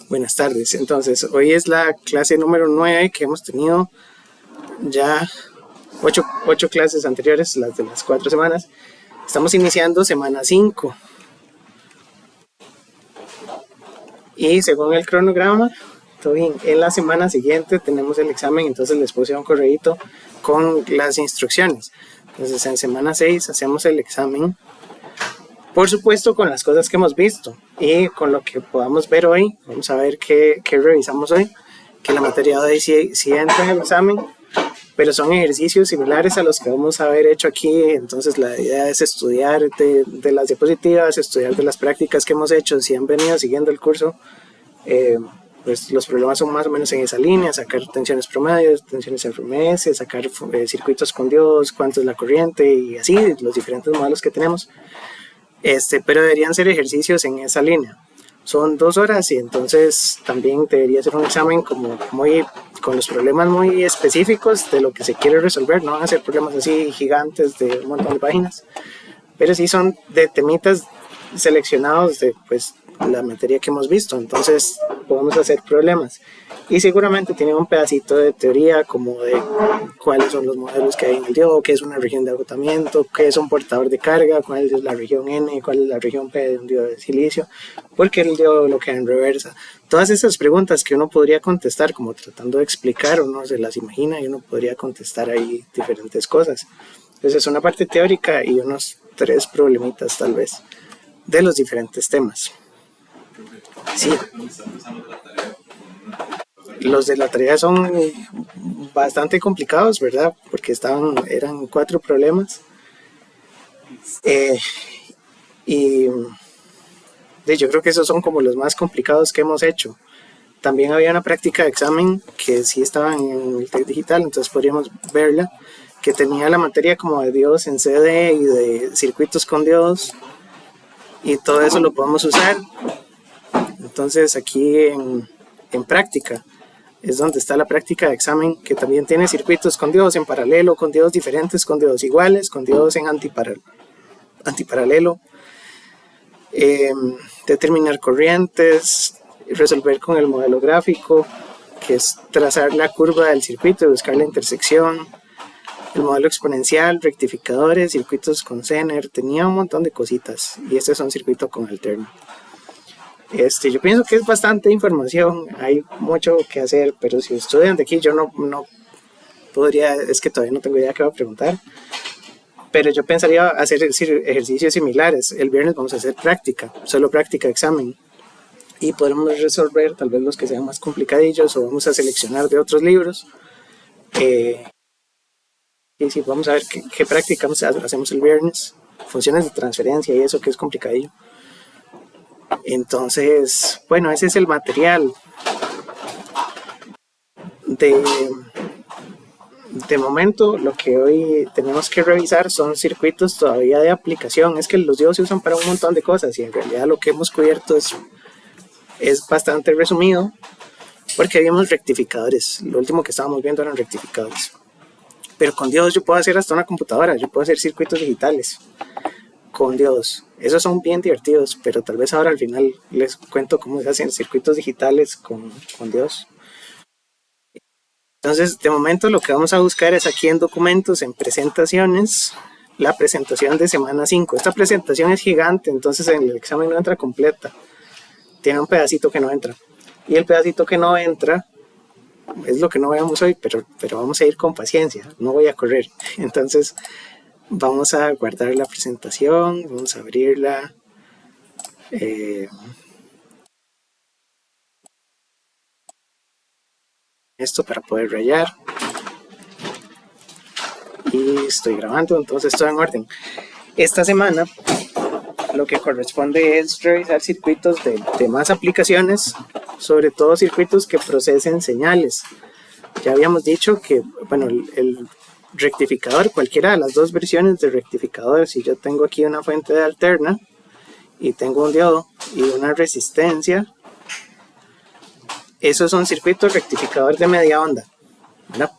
Buenas tardes. Entonces, hoy es la clase número 9 que hemos tenido ya ocho clases anteriores, las de las 4 semanas. Estamos iniciando semana 5. Y según el cronograma, todo bien. En la semana siguiente tenemos el examen, entonces les puse un correíto con las instrucciones. Entonces, en semana 6 hacemos el examen. Por supuesto, con las cosas que hemos visto y con lo que podamos ver hoy. Vamos a ver qué revisamos hoy. Que la materia de hoy sí entra en el examen, pero son ejercicios similares a los que vamos a haber hecho aquí. Entonces la idea es estudiar de las diapositivas, estudiar de las prácticas que hemos hecho. Si han venido siguiendo el curso, pues los problemas son más o menos en esa línea: sacar tensiones promedios, tensiones RMS, sacar circuitos con diodos, cuánto es la corriente y así, los diferentes modelos que tenemos. Pero deberían ser ejercicios en esa línea. Son 2 horas y entonces también debería ser un examen como con los problemas muy específicos de lo que se quiere resolver. No van a ser problemas así gigantes de un montón de páginas, pero sí son de temitas seleccionados de pues la materia que hemos visto. Entonces podemos hacer problemas y seguramente tienen un pedacito de teoría como de cuáles son los modelos que hay en el diodo, qué es una región de agotamiento, qué es un portador de carga, cuál es la región N, cuál es la región P de un diodo de silicio, por qué el diodo bloquea en reversa. Todas esas preguntas que uno podría contestar como tratando de explicar, uno se las imagina y uno podría contestar ahí diferentes cosas. Entonces es una parte teórica y unos 3 problemitas tal vez de los diferentes temas. Sí. Los de la tarea son bastante complicados, ¿verdad? Porque eran 4 problemas. Y yo creo que esos son como los más complicados que hemos hecho. También había una práctica de examen que sí estaba en el TEC Digital, entonces podríamos verla, que tenía la materia como de diodos en CD y de circuitos con diodos, y todo eso lo podemos usar. Entonces aquí en práctica es donde está la práctica de examen, que también tiene circuitos con diodos en paralelo, con diodos diferentes, con diodos iguales, con diodos en antiparalelo, determinar corrientes, resolver con el modelo gráfico, que es trazar la curva del circuito y buscar la intersección, el modelo exponencial, rectificadores, circuitos con Zener. Tenía un montón de cositas, y este es un circuito con alterno. Yo pienso que es bastante información, hay mucho que hacer, pero si estudian de aquí, yo no podría, es que todavía no tengo idea qué va a preguntar, pero yo pensaría hacer ejercicios similares. El viernes vamos a hacer práctica, solo práctica, examen, y podremos resolver tal vez los que sean más complicadillos, o vamos a seleccionar de otros libros. Y sí, vamos a ver qué práctica hacemos el viernes, funciones de transferencia y eso que es complicadillo. Entonces, bueno, ese es el material. De momento, lo que hoy tenemos que revisar son circuitos todavía de aplicación. Es que los diodos se usan para un montón de cosas y en realidad lo que hemos cubierto es bastante resumido, porque habíamos rectificadores. Lo último que estábamos viendo eran rectificadores. Pero con diodos yo puedo hacer hasta una computadora, yo puedo hacer circuitos digitales con diodos. Esos son bien divertidos, pero tal vez ahora al final les cuento cómo se hacen circuitos digitales con diodos. Entonces, de momento lo que vamos a buscar es aquí en documentos, en presentaciones, la presentación de semana 5. Esta presentación es gigante, entonces en el examen no entra completa. Tiene un pedacito que no entra. Y el pedacito que no entra es lo que no veamos hoy, pero vamos a ir con paciencia, no voy a correr. Entonces, vamos a guardar la presentación, vamos a abrirla. Esto para poder rayar. Y estoy grabando, entonces todo en orden. Esta semana lo que corresponde es revisar circuitos de más aplicaciones, sobre todo circuitos que procesen señales. Ya habíamos dicho que, bueno, el rectificador, cualquiera de las 2 versiones de rectificador, si yo tengo aquí una fuente de alterna y tengo un diodo y una resistencia, eso es un circuito rectificador de media onda, ¿verdad?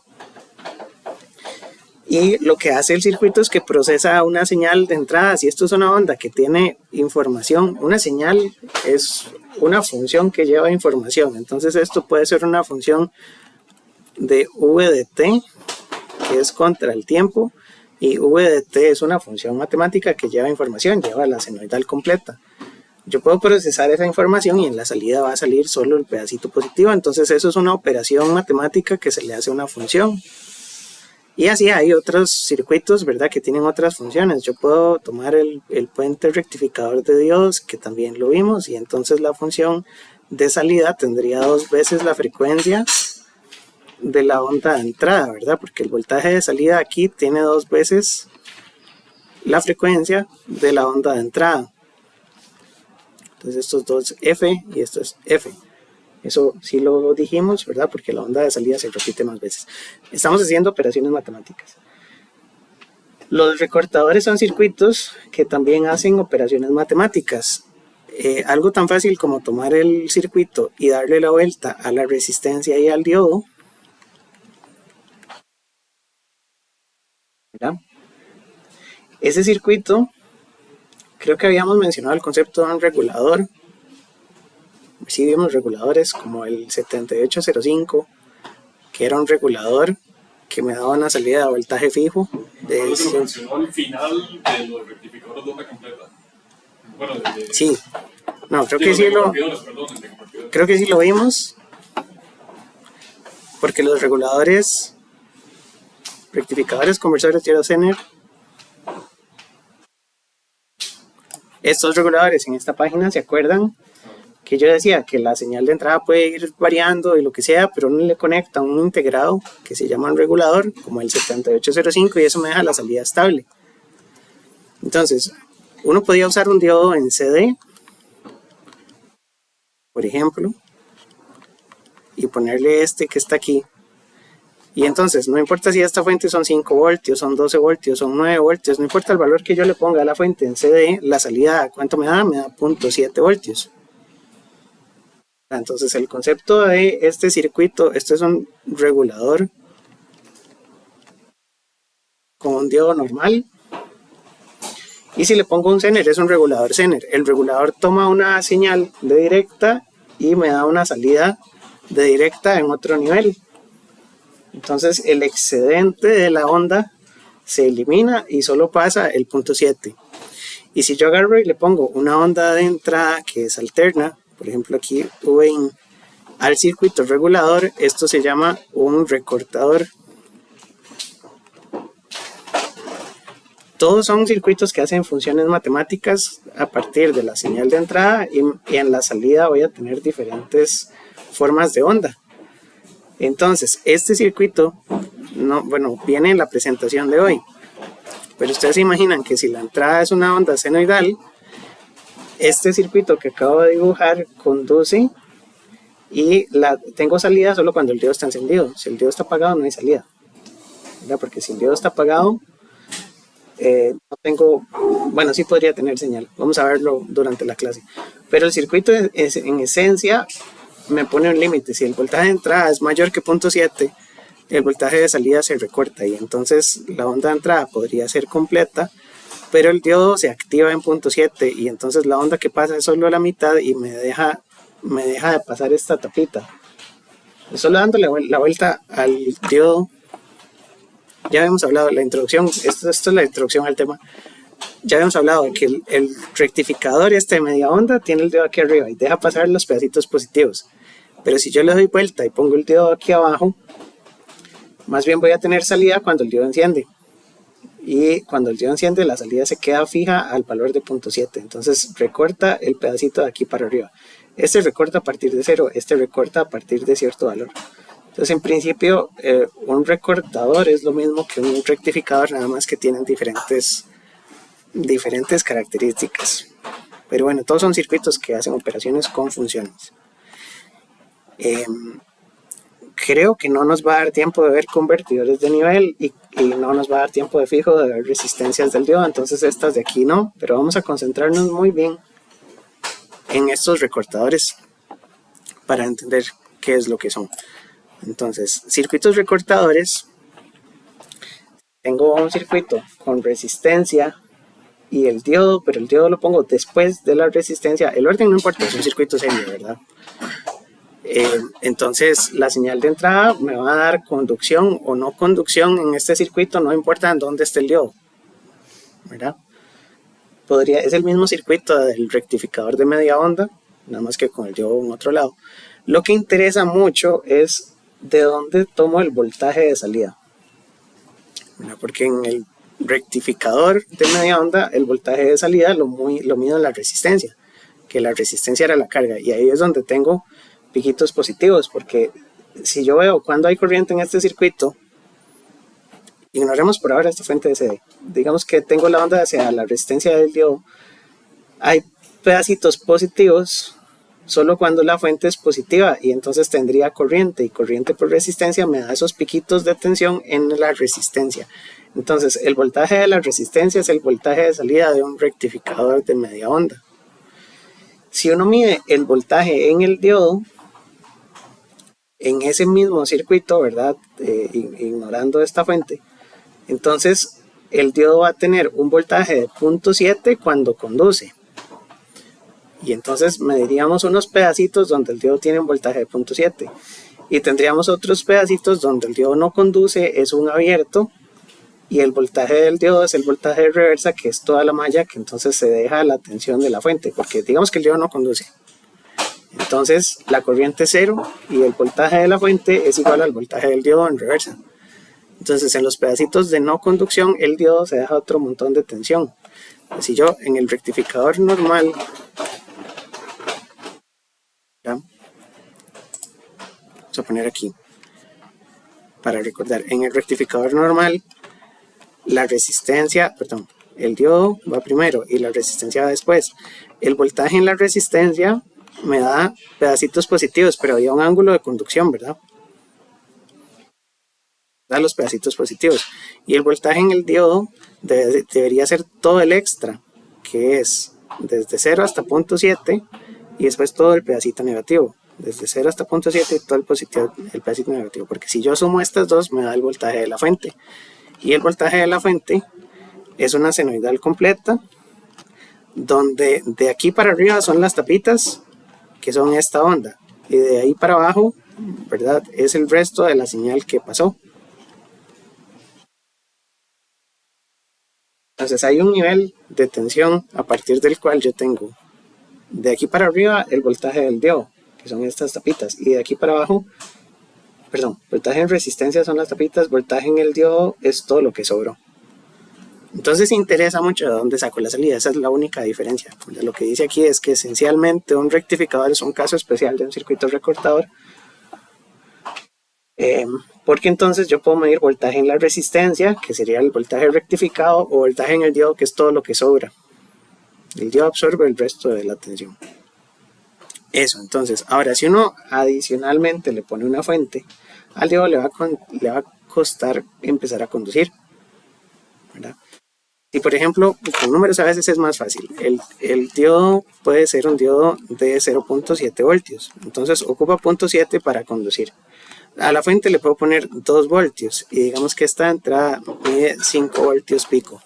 Y lo que hace el circuito es que procesa una señal de entrada. Si esto es una onda que tiene información, una señal es una función que lleva información. Entonces esto puede ser una función de v de t, que es contra el tiempo, y v de t es una función matemática que lleva información, lleva la senoidal completa. Yo puedo procesar esa información y en la salida va a salir solo el pedacito positivo. Entonces eso es una operación matemática que se le hace a una función. Y así hay otros circuitos, ¿verdad?, que tienen otras funciones. Yo puedo tomar el puente rectificador de diodos, que también lo vimos, y entonces la función de salida tendría 2 veces la frecuencia de la onda de entrada, ¿verdad? Porque el voltaje de salida aquí tiene 2 veces la frecuencia de la onda de entrada. Entonces estos dos F y esto es F. Eso sí lo dijimos, ¿verdad? Porque la onda de salida se repite más veces. Estamos haciendo operaciones matemáticas. Los recortadores son circuitos que también hacen operaciones matemáticas. Algo tan fácil como tomar el circuito y darle la vuelta a la resistencia y al diodo, ¿verdad? Ese circuito, creo que habíamos mencionado el concepto de un regulador. Sí vimos reguladores como el 7805, que era un regulador que me daba una salida de voltaje fijo. Lo mencionó al final de los rectificadores de onda completa. Bueno, sí. No, creo que sí creo que sí lo vimos. Porque los reguladores, rectificadores, conversores, Zener, estos reguladores en esta página, ¿se acuerdan? Que yo decía que la señal de entrada puede ir variando y lo que sea, pero uno le conecta un integrado que se llama un regulador, como el 7805, y eso me deja la salida estable. Entonces, uno podía usar un diodo en CD, por ejemplo, y ponerle este que está aquí. Y entonces, no importa si esta fuente son 5 voltios, son 12 voltios, son 9 voltios, no importa el valor que yo le ponga a la fuente en CD, la salida, ¿cuánto me da? Me da 0.7 voltios. Entonces el concepto de este circuito, este es un regulador con un diodo normal, y si le pongo un Zener es un regulador Zener. El regulador toma una señal de directa y me da una salida de directa en otro nivel. Entonces el excedente de la onda se elimina y solo pasa el 0.7. Y si yo agarro y le pongo una onda de entrada que es alterna, por ejemplo aquí Vin, al circuito regulador, esto se llama un recortador. Todos son circuitos que hacen funciones matemáticas a partir de la señal de entrada, y en la salida voy a tener diferentes formas de onda. Entonces, este circuito viene en la presentación de hoy, pero ustedes se imaginan que si la entrada es una onda senoidal, este circuito que acabo de dibujar conduce y tengo salida solo cuando el diodo está encendido. Si el diodo está apagado no hay salida, ¿verdad? Porque si el diodo está apagado, no tengo, bueno, sí podría tener señal. Vamos a verlo durante la clase. Pero el circuito en esencia me pone un límite. Si el voltaje de entrada es mayor que 0.7, el voltaje de salida se recorta y entonces la onda de entrada podría ser completa, pero el diodo se activa en 0.7 y entonces la onda que pasa es solo a la mitad y me deja de pasar esta tapita. Solo dándole la vuelta al diodo. Ya habíamos hablado de la introducción, esto es la introducción al tema. Ya habíamos hablado de que el rectificador de media onda tiene el diodo aquí arriba y deja pasar los pedacitos positivos. Pero si yo le doy vuelta y pongo el diodo aquí abajo, más bien voy a tener salida cuando el diodo enciende. Y cuando el diodo enciende, la salida se queda fija al valor de 0.7. Entonces recorta el pedacito de aquí para arriba. Este recorta a partir de 0, este recorta a partir de cierto valor. Entonces en principio un recortador es lo mismo que un rectificador, nada más que tienen diferentes características. Pero bueno, todos son circuitos que hacen operaciones con funciones. Creo que no nos va a dar tiempo de ver convertidores de nivel y no nos va a dar tiempo de fijo de ver resistencias del diodo, entonces estas de aquí no, pero vamos a concentrarnos muy bien en estos recortadores para entender qué es lo que son. Entonces, circuitos recortadores tengo un circuito con resistencia y el diodo, pero el diodo lo pongo después de la resistencia, el orden no importa, es un circuito serie, ¿verdad? Entonces la señal de entrada me va a dar conducción o no conducción en este circuito, no importa en dónde esté el diodo, ¿verdad? Es el mismo circuito del rectificador de media onda, nada más que con el diodo en otro lado. Lo que interesa mucho es de dónde tomo el voltaje de salida, ¿verdad? Porque en el rectificador de media onda el voltaje de salida lo mido en la resistencia, que la resistencia era la carga, y ahí es donde tengo piquitos positivos, porque si yo veo cuando hay corriente en este circuito, ignoremos por ahora esta fuente de CD, digamos que tengo la onda hacia la resistencia del diodo, hay pedacitos positivos solo cuando la fuente es positiva, y entonces tendría corriente, y corriente por resistencia me da esos piquitos de tensión en la resistencia. Entonces el voltaje de la resistencia es el voltaje de salida de un rectificador de media onda. Si uno mide el voltaje en el diodo, en ese mismo circuito, ¿verdad? Ignorando esta fuente, entonces el diodo va a tener un voltaje de 0.7 cuando conduce. Y entonces mediríamos unos pedacitos donde el diodo tiene un voltaje de 0.7. Y tendríamos otros pedacitos donde el diodo no conduce, es un abierto. Y el voltaje del diodo es el voltaje de reversa, que es toda la malla, que entonces se deja la tensión de la fuente. Porque digamos que el diodo no conduce. Entonces la corriente es 0 y el voltaje de la fuente es igual al voltaje del diodo en reversa. Entonces en los pedacitos de no conducción el diodo se deja otro montón de tensión. Si yo en el rectificador normal, ¿ya? Vamos a poner aquí para recordar, en el rectificador normal la resistencia, perdón, el diodo va primero y la resistencia va después. El voltaje en la resistencia me da pedacitos positivos, pero había un ángulo de conducción, ¿verdad? Da los pedacitos positivos. Y el voltaje en el diodo debería ser todo el extra, que es desde 0 hasta 0.7 y después todo el pedacito negativo. Desde 0 hasta 0.7 y todo el pedacito negativo. Porque si yo sumo estas dos, me da el voltaje de la fuente. Y el voltaje de la fuente es una senoidal completa, donde de aquí para arriba son las tapitas, que son esta onda, y de ahí para abajo, ¿verdad?, es el resto de la señal que pasó. Entonces hay un nivel de tensión a partir del cual yo tengo de aquí para arriba el voltaje del diodo, que son estas tapitas, y de aquí para abajo, perdón, voltaje en resistencia son las tapitas, voltaje en el diodo es todo lo que sobró. Entonces interesa mucho de dónde saco la salida, esa es la única diferencia. Lo que dice aquí es que esencialmente un rectificador es un caso especial de un circuito recortador, porque entonces yo puedo medir voltaje en la resistencia, que sería el voltaje rectificado, o voltaje en el diodo, que es todo lo que sobra. El diodo absorbe el resto de la tensión. Eso, entonces, ahora si uno adicionalmente le pone una fuente, al diodo le va a costar empezar a conducir, ¿verdad? Y por ejemplo, con números a veces es más fácil. El diodo puede ser un diodo de 0.7 voltios. Entonces ocupa 0.7 para conducir. A la fuente le puedo poner 2 voltios. Y digamos que esta entrada mide 5 voltios pico.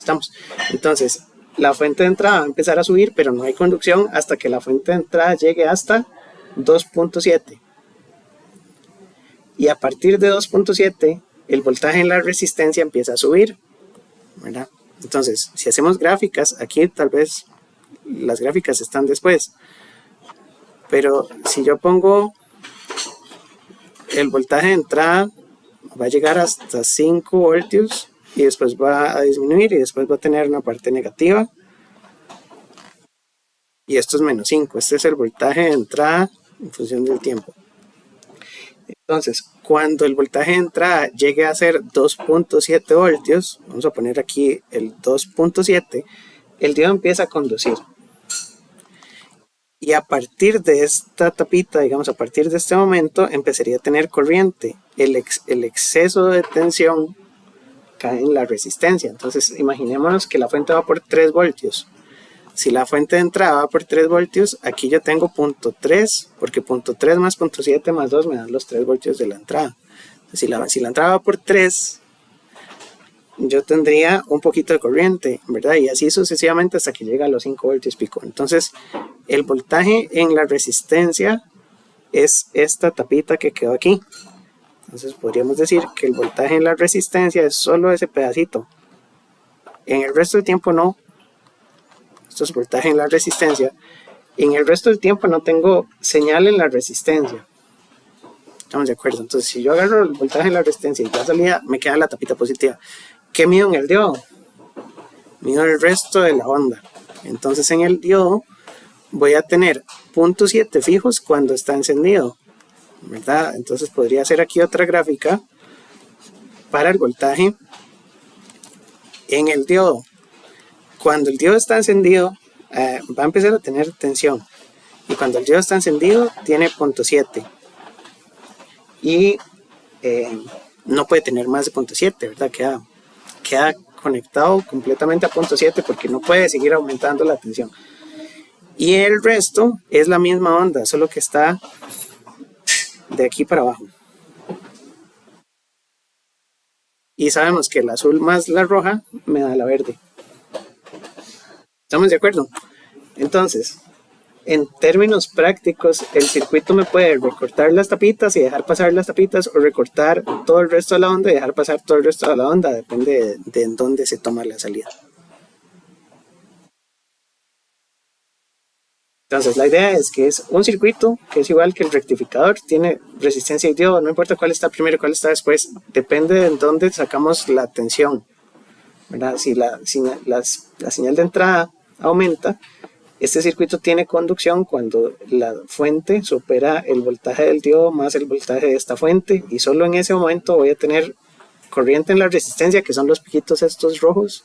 ¿Estamos? Entonces la fuente de entrada va a empezar a subir, pero no hay conducción hasta que la fuente de entrada llegue hasta 2.7. Y a partir de 2.7... el voltaje en la resistencia empieza a subir, ¿verdad? Entonces, si hacemos gráficas, aquí tal vez las gráficas están después, pero si yo pongo el voltaje de entrada, va a llegar hasta 5 voltios y después va a disminuir y después va a tener una parte negativa, y esto es menos 5, este es el voltaje de entrada en función del tiempo. Entonces, cuando el voltaje de entrada llegue a ser 2.7 voltios, vamos a poner aquí el 2.7, el diodo empieza a conducir. Y a partir de esta tapita, digamos, a partir de este momento, empezaría a tener corriente. El exceso de tensión cae en la resistencia. Entonces, imaginémonos que la fuente va por 3 voltios. Si la fuente de entrada va por 3 voltios, aquí yo tengo 0.3, porque 0.3 más 0.7 más 2 me dan los 3 voltios de la entrada. Si la entrada va por 3, yo tendría un poquito de corriente, ¿verdad? Y así sucesivamente hasta que llega a los 5 voltios pico. Entonces, el voltaje en la resistencia es esta tapita que quedó aquí. Entonces, podríamos decir que el voltaje en la resistencia es solo ese pedacito. En el resto del tiempo no. Esto es voltaje en la resistencia. En el resto del tiempo no tengo señal en la resistencia. Estamos de acuerdo. Entonces, si yo agarro el voltaje en la resistencia y la salida, me queda la tapita positiva. ¿Qué mido en el diodo? Mido el resto de la onda. Entonces en el diodo voy a tener 0.7 fijos cuando está encendido, ¿verdad? Entonces podría hacer aquí otra gráfica para el voltaje en el diodo. Cuando el diodo está encendido, va a empezar a tener tensión. Y cuando el diodo está encendido, tiene 0.7. Y no puede tener más de 0.7, ¿verdad? Queda conectado completamente a 0.7 porque no puede seguir aumentando la tensión. Y el resto es la misma onda, solo que está de aquí para abajo. Y sabemos que el azul más la roja me da la verde. ¿Estamos de acuerdo? Entonces, en términos prácticos, el circuito me puede recortar las tapitas y dejar pasar las tapitas, o recortar todo el resto de la onda y dejar pasar todo el resto de la onda, depende de en dónde se toma la salida. Entonces la idea es que es un circuito que es igual que el rectificador, tiene resistencia y diodo, no importa cuál está primero y cuál está después, depende de en dónde sacamos la tensión, ¿verdad? Si la señal de entrada aumenta, este circuito tiene conducción cuando la fuente supera el voltaje del diodo más el voltaje de esta fuente, y solo en ese momento voy a tener corriente en la resistencia, que son los piquitos estos rojos,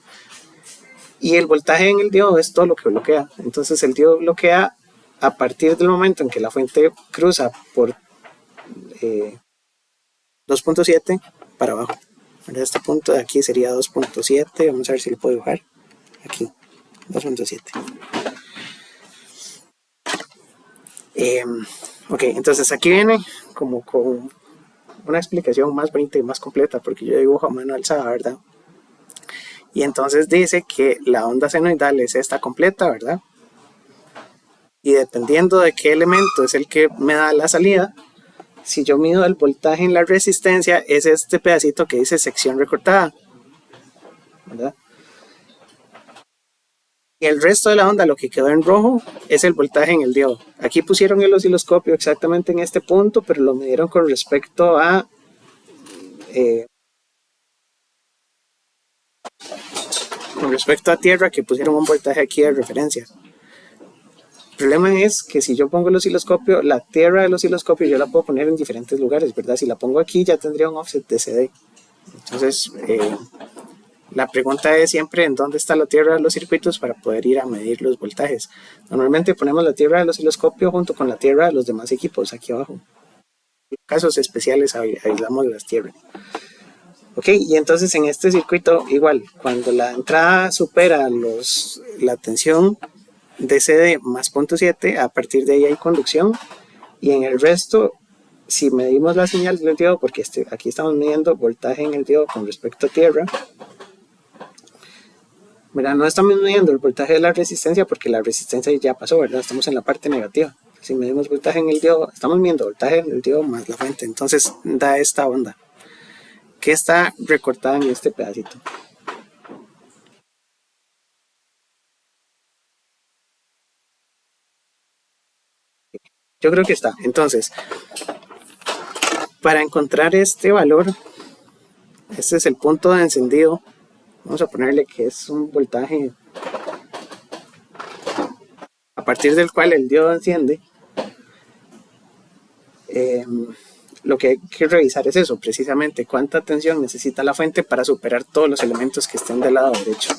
y el voltaje en el diodo es todo lo que bloquea. Entonces el diodo bloquea a partir del momento en que la fuente cruza por 2.7 para abajo. Este punto de aquí sería 2.7, vamos a ver si lo puedo dibujar aquí, 2.7. Ok, entonces aquí viene como con una explicación más bonita y más completa, porque yo dibujo a mano alzada, ¿verdad? Y entonces dice que la onda senoidal es esta completa, ¿verdad? Y dependiendo de qué elemento es el que me da la salida, si yo mido el voltaje en la resistencia, es este pedacito que dice sección recortada, ¿verdad? Y el resto de la onda, lo que quedó en rojo, es el voltaje en el diodo. Aquí pusieron el osciloscopio exactamente en este punto, pero lo midieron con respecto a tierra, que pusieron un voltaje aquí de referencia. El problema es que si yo pongo el osciloscopio, la tierra del osciloscopio yo la puedo poner en diferentes lugares, ¿verdad? Si la pongo aquí ya tendría un offset de CD. Entonces, la pregunta es siempre en dónde está la tierra de los circuitos para poder ir a medir los voltajes. Normalmente ponemos la tierra del osciloscopio junto con la tierra de los demás equipos aquí abajo. En casos especiales aislamos las tierras. Ok, y entonces en este circuito igual, cuando la entrada supera la tensión de CD más 0.7, a partir de ahí hay conducción, y en el resto, si medimos la señal del diodo, porque aquí estamos midiendo voltaje en el diodo con respecto a tierra, ¿verdad? No estamos midiendo el voltaje de la resistencia porque la resistencia ya pasó, ¿verdad? Estamos en la parte negativa. Si medimos voltaje en el diodo, estamos midiendo voltaje en el diodo más la fuente, entonces da esta onda que está recortada en este pedacito. Yo creo que está. Entonces, para encontrar este valor, este es el punto de encendido. Vamos a ponerle que es un voltaje a partir del cual el diodo enciende. Lo que hay que revisar es eso, precisamente cuánta tensión necesita la fuente para superar todos los elementos que estén del lado derecho.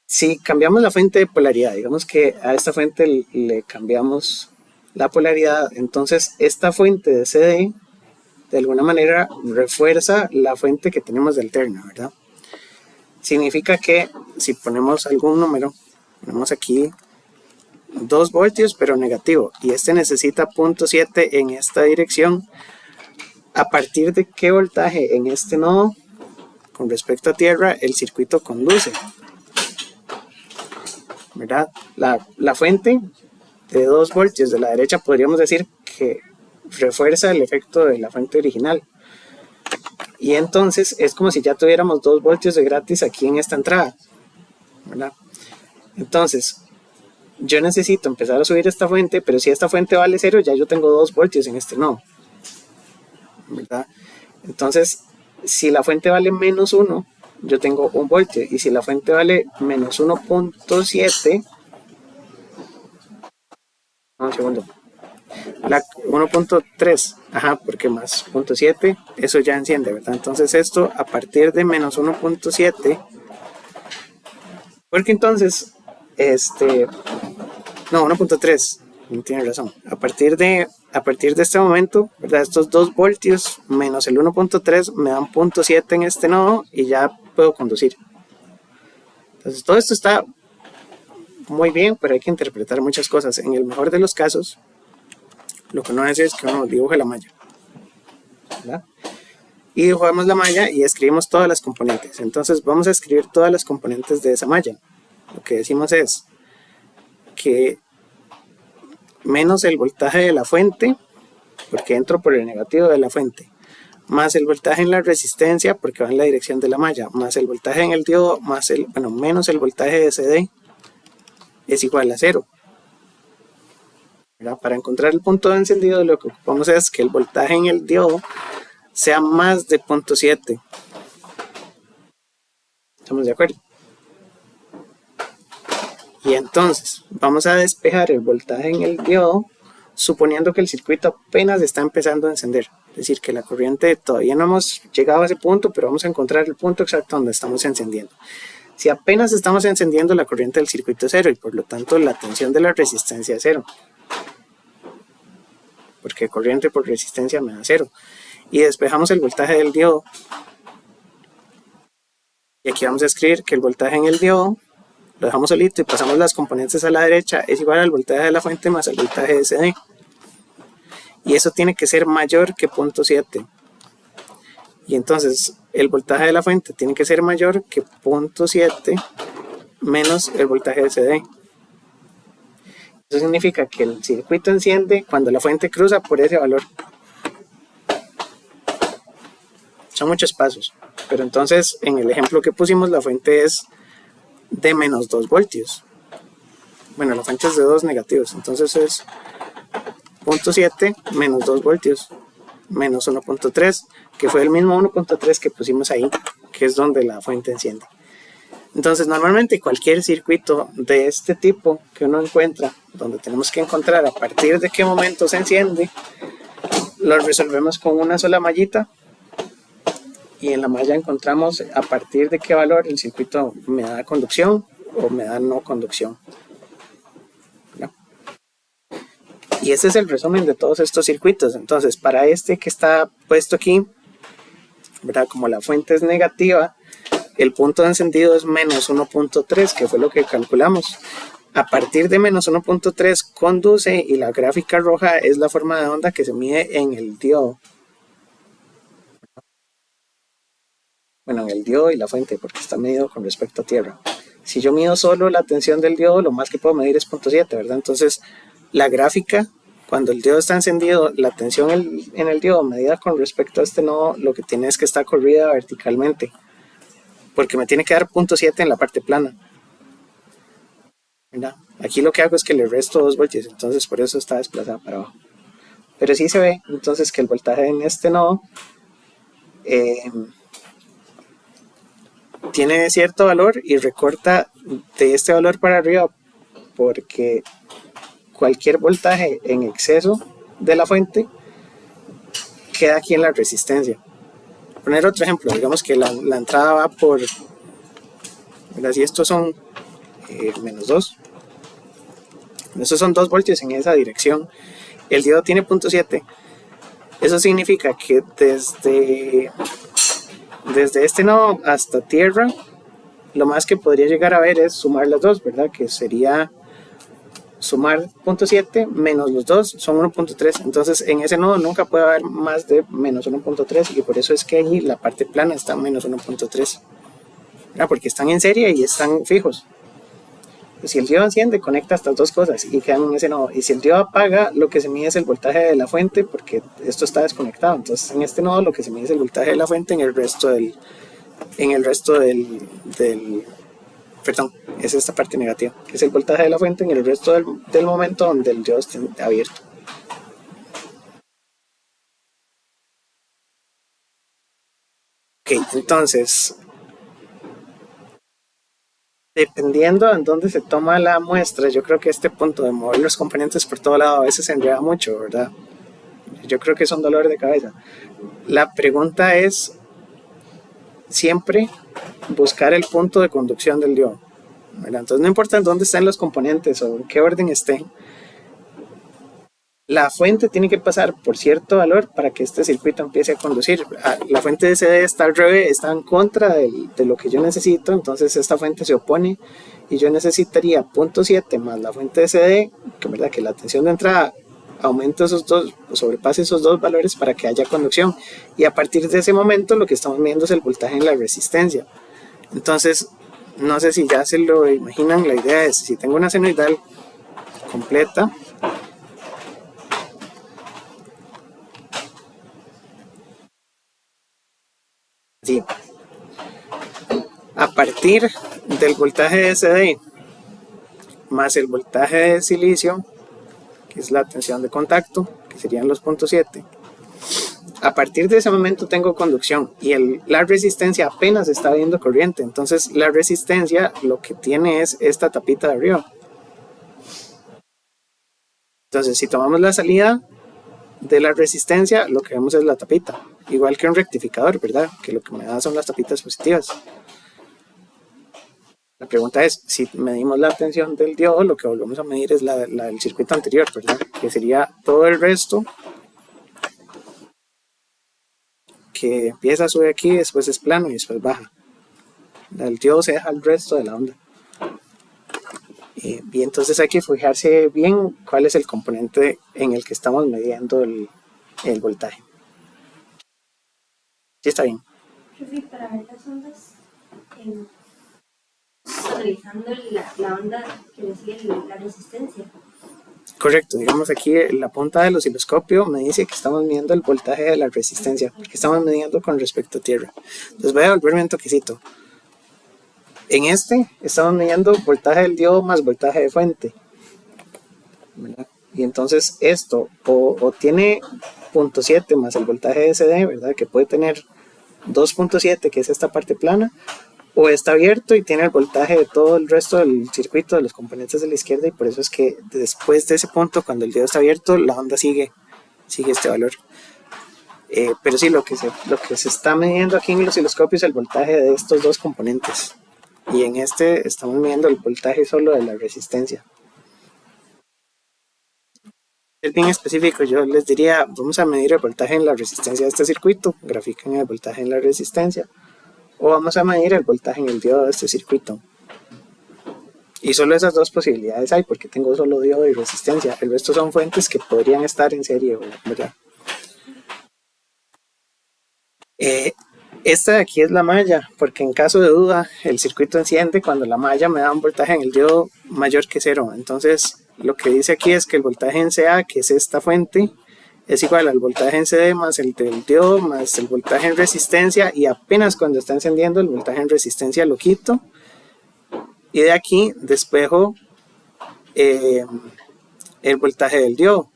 Si cambiamos la fuente de polaridad, digamos que a esta fuente le cambiamos la polaridad, entonces esta fuente de CD de alguna manera refuerza la fuente que tenemos de alterna, ¿verdad? Significa que si ponemos algún número, ponemos aquí 2 voltios pero negativo, y este necesita 0.7 en esta dirección. ¿A partir de qué voltaje en este nodo con respecto a tierra el circuito conduce? ¿Verdad? La fuente de 2 voltios de la derecha podríamos decir que refuerza el efecto de la fuente original, y entonces es como si ya tuviéramos 2 voltios de gratis aquí en esta entrada, ¿verdad? Entonces yo necesito empezar a subir esta fuente, pero si esta fuente vale 0, ya yo tengo 2 voltios en este nodo, ¿verdad? Entonces, si la fuente vale menos 1, yo tengo 1 voltio, y si la fuente vale menos 1.7, un segundo, la 1.3, ajá, porque más 0.7, eso ya enciende, ¿verdad? Entonces esto a partir de menos 1.7, porque entonces, no, 1.3, tiene razón, a partir de este momento, ¿verdad? Estos 2 voltios menos el 1.3 me dan 0.7 en este nodo y ya puedo conducir. Entonces todo esto está muy bien, pero hay que interpretar muchas cosas. En el mejor de los casos, lo que uno hace es que uno dibuje la malla, ¿verdad? Y dibujamos la malla y escribimos todas las componentes. Entonces vamos a escribir todas las componentes de esa malla. Lo que decimos es que menos el voltaje de la fuente, porque entro por el negativo de la fuente, más el voltaje en la resistencia, porque va en la dirección de la malla, más el voltaje en el diodo, menos el voltaje de CD, es igual a 0. ¿Verdad? Para encontrar el punto de encendido, lo que ocupamos es que el voltaje en el diodo sea más de 0.7. ¿Estamos de acuerdo? Y entonces vamos a despejar el voltaje en el diodo, suponiendo que el circuito apenas está empezando a encender. Es decir, que la corriente todavía no hemos llegado a ese punto, pero vamos a encontrar el punto exacto donde estamos encendiendo. Si apenas estamos encendiendo, la corriente del circuito es 0 y por lo tanto la tensión de la resistencia es 0. Porque corriente por resistencia me da 0. Y despejamos el voltaje del diodo. Y aquí vamos a escribir que el voltaje en el diodo lo dejamos solito y pasamos las componentes a la derecha, es igual al voltaje de la fuente más el voltaje de CD. Y eso tiene que ser mayor que 0.7. Y entonces el voltaje de la fuente tiene que ser mayor que 0.7 menos el voltaje de CD. Eso significa que el circuito enciende cuando la fuente cruza por ese valor. Son muchos pasos, pero entonces en el ejemplo que pusimos la fuente es de menos 2 voltios. Bueno, la fuente es de 2 negativos, entonces es 0.7 menos 2 voltios menos 1.3, que fue el mismo 1.3 que pusimos ahí, que es donde la fuente enciende. Entonces normalmente cualquier circuito de este tipo que uno encuentra, donde tenemos que encontrar a partir de qué momento se enciende, lo resolvemos con una sola mallita, y en la malla encontramos a partir de qué valor el circuito me da conducción o me da no conducción. ¿No? Y ese es el resumen de todos estos circuitos. Entonces, para este que está puesto aquí, ¿verdad? Como la fuente es negativa, el punto de encendido es menos 1.3, que fue lo que calculamos. A partir de menos 1.3 conduce, y la gráfica roja es la forma de onda que se mide en el diodo. Bueno, en el diodo y la fuente, porque está medido con respecto a tierra. Si yo mido solo la tensión del diodo, lo más que puedo medir es 0.7, ¿verdad? Entonces, la gráfica, cuando el diodo está encendido, la tensión en el diodo medida con respecto a este nodo, lo que tiene es que está corrida verticalmente, porque me tiene que dar 0.7 en la parte plana. ¿Verdad? Aquí lo que hago es que le resto 2 voltios, entonces por eso está desplazada para abajo. Pero sí se ve, entonces, que el voltaje en este nodo tiene cierto valor y recorta de este valor para arriba, porque cualquier voltaje en exceso de la fuente queda aquí en la resistencia. Poner otro ejemplo, digamos que la entrada va por, si estos son menos 2, estos son 2 voltios en esa dirección, el diodo tiene 0.7, eso significa que desde este nodo hasta tierra, lo más que podría llegar a ver es sumar las dos, ¿verdad? Que sería sumar 0.7 menos los dos son 1.3. Entonces en ese nodo nunca puede haber más de menos 1.3 y por eso es que ahí la parte plana está en menos 1.3. Porque están en serie y están fijos. Si el diodo enciende, conecta estas dos cosas y quedan en ese nodo. Y si el diodo apaga, lo que se mide es el voltaje de la fuente porque esto está desconectado. Entonces en este nodo lo que se mide es el voltaje de la fuente en el resto del perdón, es esta parte negativa, que es el voltaje de la fuente en el resto del momento donde el diodo esté abierto. Ok, entonces, dependiendo en dónde se toma la muestra, yo creo que este punto de mover los componentes por todo lado a veces se enreda mucho, ¿verdad? Yo creo que es un dolor de cabeza. La pregunta es siempre buscar el punto de conducción del diodo, ¿verdad? Entonces no importa en dónde estén los componentes o en qué orden estén, la fuente tiene que pasar por cierto valor para que este circuito empiece a conducir. La fuente de CD está al revés, está en contra de lo que yo necesito, entonces esta fuente se opone y yo necesitaría 0.7 más la fuente de CD, que la tensión de entrada aumente esos dos, sobrepase esos dos valores para que haya conducción. Y a partir de ese momento lo que estamos viendo es el voltaje en la resistencia. Entonces, no sé si ya se lo imaginan, la idea es, si tengo una senoidal completa, sí, a partir del voltaje de CD más el voltaje de silicio, que es la tensión de contacto, que serían los 0.7, a partir de ese momento tengo conducción y la resistencia apenas está viendo corriente. Entonces la resistencia lo que tiene es esta tapita de arriba. Entonces si tomamos la salida de la resistencia, lo que vemos es la tapita, igual que un rectificador, ¿verdad? Que lo que me da son las tapitas positivas. La pregunta es, si medimos la tensión del diodo, lo que volvemos a medir es la del circuito anterior, ¿verdad? Que sería todo el resto, que empieza, sube aquí, después es plano y después baja. El diodo se deja el resto de la onda. Y entonces hay que fijarse bien cuál es el componente en el que estamos midiendo el voltaje. Sí, está bien. Para ver las ondas, analizando la onda que le sigue la resistencia. Correcto, digamos aquí la punta del osciloscopio me dice que estamos midiendo el voltaje de la resistencia, que estamos midiendo con respecto a tierra. Entonces voy a volverme un toquecito. En este estamos midiendo voltaje del diodo más voltaje de fuente, ¿verdad? Y entonces esto o tiene 0.7 más el voltaje de CD, ¿verdad? Que puede tener 2.7, que es esta parte plana, o está abierto y tiene el voltaje de todo el resto del circuito de los componentes de la izquierda, y por eso es que después de ese punto, cuando el diodo está abierto, la onda sigue este valor. Pero sí, lo que se está midiendo aquí en el osciloscopio es el voltaje de estos dos componentes, y en este estamos midiendo el voltaje solo de la resistencia. Es bien específico, yo les diría, vamos a medir el voltaje en la resistencia de este circuito, grafiquen el voltaje en la resistencia, o vamos a medir el voltaje en el diodo de este circuito. Y solo esas dos posibilidades hay, porque tengo solo diodo y resistencia. El resto son fuentes que podrían estar en serie, ¿verdad? Esta de aquí es la malla, porque en caso de duda, el circuito enciende cuando la malla me da un voltaje en el diodo mayor que 0. Entonces, lo que dice aquí es que el voltaje en CA, que es esta fuente, es igual al voltaje en CD más el del diodo más el voltaje en resistencia, y apenas cuando está encendiendo el voltaje en resistencia lo quito y de aquí despejo el voltaje del diodo.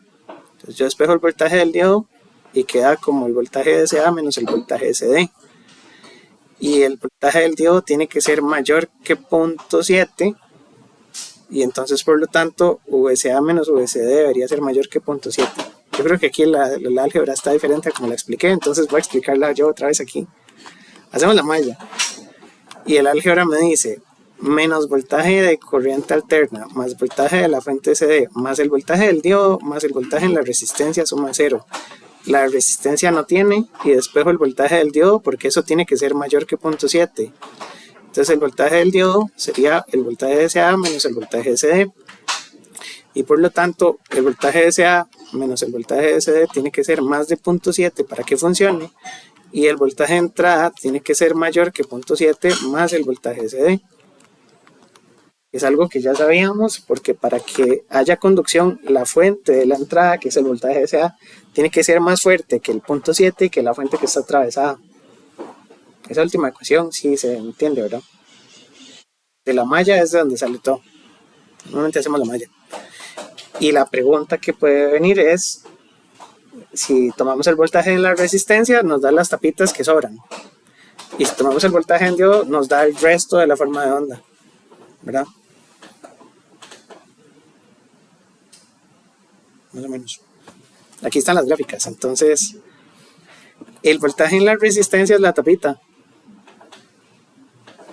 Entonces yo despejo el voltaje del diodo y queda como el voltaje de CA menos el voltaje de CD, y el voltaje del diodo tiene que ser mayor que 0.7, y entonces por lo tanto VCA menos VCD debería ser mayor que 0.7. Yo creo que aquí la álgebra está diferente a como la expliqué, entonces voy a explicarla yo otra vez aquí. Hacemos la malla y el álgebra me dice menos voltaje de corriente alterna más voltaje de la fuente CD más el voltaje del diodo más el voltaje en la resistencia suma 0. La resistencia no tiene y despejo el voltaje del diodo porque eso tiene que ser mayor que 0.7. Entonces el voltaje del diodo sería el voltaje de CA menos el voltaje de CD. y por lo tanto el voltaje SA menos el voltaje SD tiene que ser más de 0.7 para que funcione, y el voltaje de entrada tiene que ser mayor que 0.7 más el voltaje SD. Es algo que ya sabíamos, porque para que haya conducción, la fuente de la entrada, que es el voltaje SA, tiene que ser más fuerte que el 0.7 y que la fuente que está atravesada. Esa última ecuación sí se entiende, ¿verdad? De la malla es de donde sale todo. Normalmente hacemos la malla. Y la pregunta que puede venir es, si tomamos el voltaje de la resistencia, nos da las tapitas que sobran. Y si tomamos el voltaje en diodo, nos da el resto de la forma de onda, ¿verdad? Más o menos. Aquí están las gráficas. Entonces, el voltaje en la resistencia es la tapita.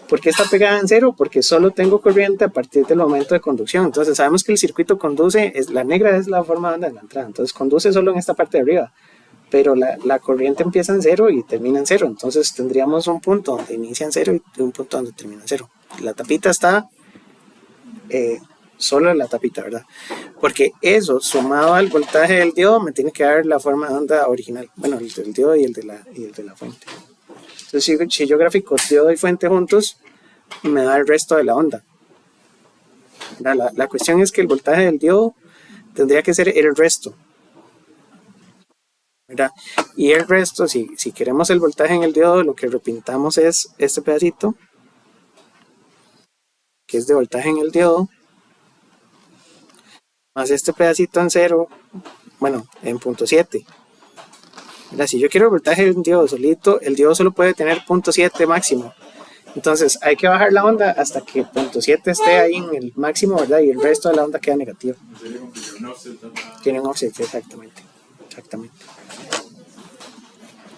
¿Por qué está pegada en cero? Porque solo tengo corriente a partir del momento de conducción. Entonces sabemos que el circuito conduce, la negra es la forma de onda de la entrada, entonces conduce solo en esta parte de arriba, pero la corriente empieza en cero y termina en cero. Entonces tendríamos un punto donde inicia en cero y un punto donde termina en cero. La tapita está solo en la tapita, ¿verdad? Porque eso sumado al voltaje del diodo me tiene que dar la forma de onda original. Bueno, el del diodo y el de la fuente. Entonces si yo grafico diodo y fuente juntos, me da el resto de la onda. La cuestión es que el voltaje del diodo tendría que ser el resto, ¿verdad? Y el resto, si queremos el voltaje en el diodo, lo que repintamos es este pedacito, que es de voltaje en el diodo, más este pedacito en cero, bueno, en 0.7. Si yo quiero el voltaje en diodo solito, el diodo solo puede tener 0.7 máximo. Entonces hay que bajar la onda hasta que 0.7 esté ahí en el máximo, ¿verdad? Y el resto de la onda queda negativo. Tiene un offset, exactamente.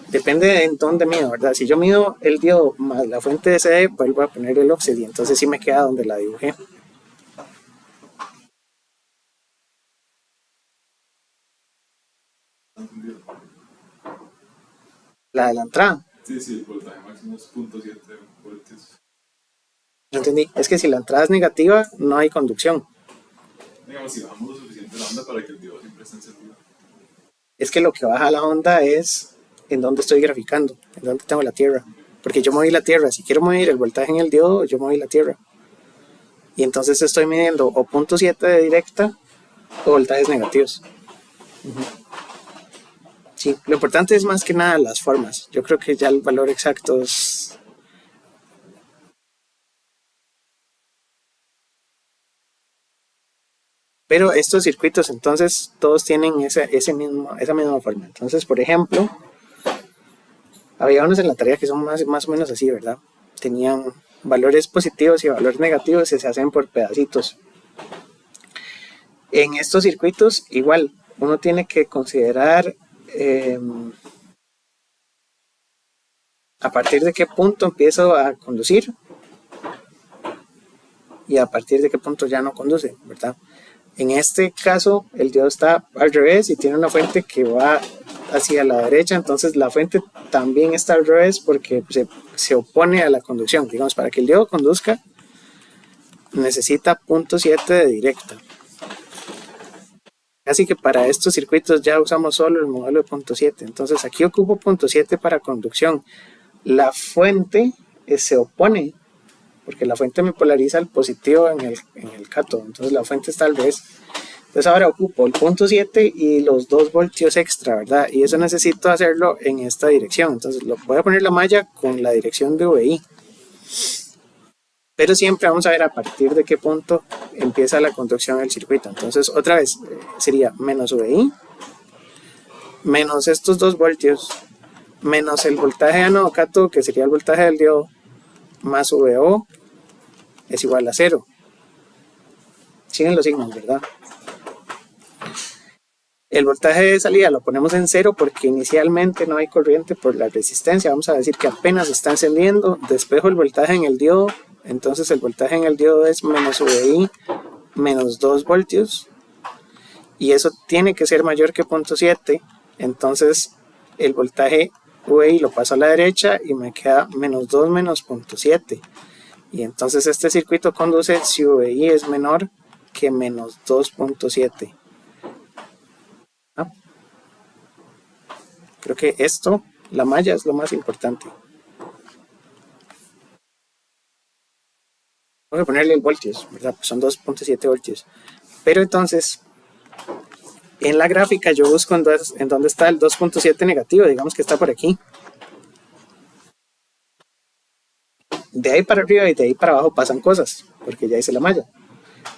Depende de en dónde mido, ¿verdad? Si yo mido el diodo más la fuente de CD, vuelvo a poner el offset y entonces sí me queda donde la dibujé. La de la entrada. Sí, el voltaje máximo es 0.7 voltios. No entendí. Es que si la entrada es negativa, no hay conducción. Digamos, si bajamos lo suficiente la onda para que el diodo siempre esté encendido. Es que lo que baja la onda es en dónde estoy graficando, en dónde tengo la tierra. Porque yo moví la tierra. Si quiero medir el voltaje en el diodo, yo moví la tierra. Y entonces estoy midiendo o 0.7 de directa o voltajes negativos. Sí, lo importante es más que nada las formas. Yo creo que ya el valor exacto es... Pero estos circuitos entonces todos tienen esa misma forma. Entonces, por ejemplo, había unos en la tarea que son más o menos así, ¿verdad? Tenían valores positivos y valores negativos y se hacen por pedacitos. En estos circuitos igual, uno tiene que considerar a partir de qué punto empiezo a conducir y a partir de qué punto ya no conduce, ¿verdad? En este caso el diodo está al revés y tiene una fuente que va hacia la derecha, entonces la fuente también está al revés porque se opone a la conducción. Digamos, para que el diodo conduzca necesita 0.7 de directa. Así que para estos circuitos ya usamos solo el modelo de 0.7. Entonces aquí ocupo 0.7 para conducción. La fuente se opone porque la fuente me polariza el positivo en el cátodo. Entonces la fuente está al revés. Entonces ahora ocupo el 0.7 y los 2 voltios extra, ¿verdad? Y eso necesito hacerlo en esta dirección. Entonces voy a poner la malla con la dirección de VI. Pero siempre vamos a ver a partir de qué punto empieza la conducción del circuito. Entonces otra vez sería menos VI, menos estos 2 voltios, menos el voltaje ánodo cátodo, que sería el voltaje del diodo, más VO es igual a 0. Siguen los signos, ¿verdad? El voltaje de salida lo ponemos en 0 porque inicialmente no hay corriente por la resistencia. Vamos a decir que apenas está encendiendo. Despejo el voltaje en el diodo. Entonces el voltaje en el diodo es menos VI menos 2 voltios. Y eso tiene que ser mayor que 0.7. Entonces el voltaje VI lo paso a la derecha y me queda menos 2 menos 0.7. Y entonces este circuito conduce si VI es menor que menos 2.7. ¿Ah? Creo que esto, la malla, es lo más importante. Voy a ponerle el voltios, ¿verdad? Pues son 2.7 voltios. Pero entonces, en la gráfica yo busco en dónde está el 2.7 negativo, digamos que está por aquí. De ahí para arriba y de ahí para abajo pasan cosas, porque ya hice la malla.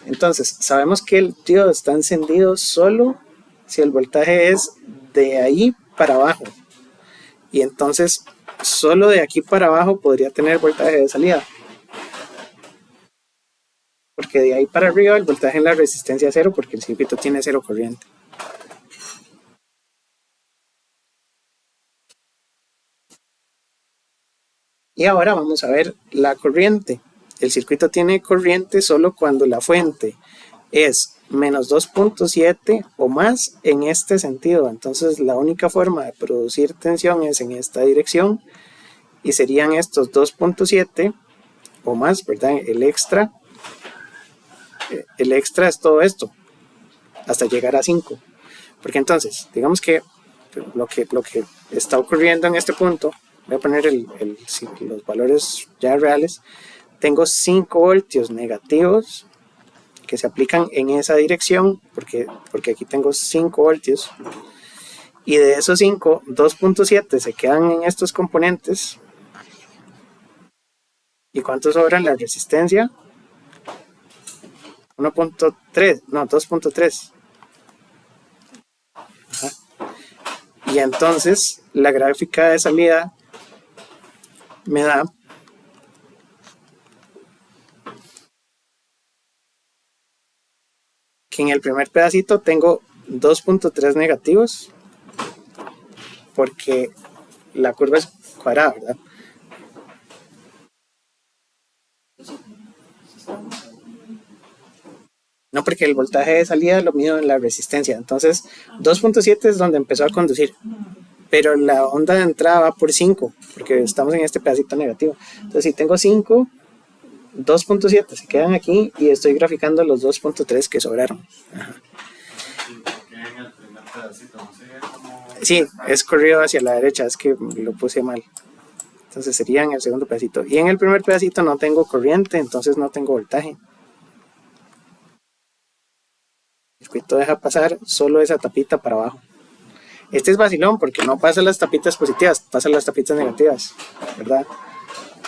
Entonces, sabemos que el diodo está encendido solo si el voltaje es de ahí para abajo. Y entonces, solo de aquí para abajo podría tener voltaje de salida. Porque de ahí para arriba el voltaje en la resistencia es cero, porque el circuito tiene cero corriente. Y ahora vamos a ver la corriente. El circuito tiene corriente solo cuando la fuente es menos 2.7 o más en este sentido. Entonces la única forma de producir tensión es en esta dirección y serían estos 2.7 o más, ¿verdad? El extra es todo esto hasta llegar a 5. Porque entonces, digamos que lo que está ocurriendo en este punto, voy a poner los valores ya reales, tengo 5 voltios negativos que se aplican en esa dirección, porque aquí tengo 5 voltios, y de esos 5, 2.7 se quedan en estos componentes. ¿Y cuánto sobra en la resistencia? 1.3, no, 2.3. Y entonces la gráfica de salida me da que en el primer pedacito tengo 2.3 negativos porque la curva es cuadrada, ¿verdad? No, porque el voltaje de salida lo mido en la resistencia. Entonces 2.7 es donde empezó a conducir, pero la onda de entrada va por 5 porque estamos en este pedacito negativo. Entonces si tengo 5, 2.7 se quedan aquí y estoy graficando los 2.3 que sobraron. Ajá. Sí, es corrido hacia la derecha, es que lo puse mal. Entonces sería en el segundo pedacito. Y en el primer pedacito no tengo corriente, entonces no tengo voltaje. El circuito deja pasar solo esa tapita para abajo. Este es vacilón porque no pasa las tapitas positivas, pasa las tapitas negativas, ¿verdad?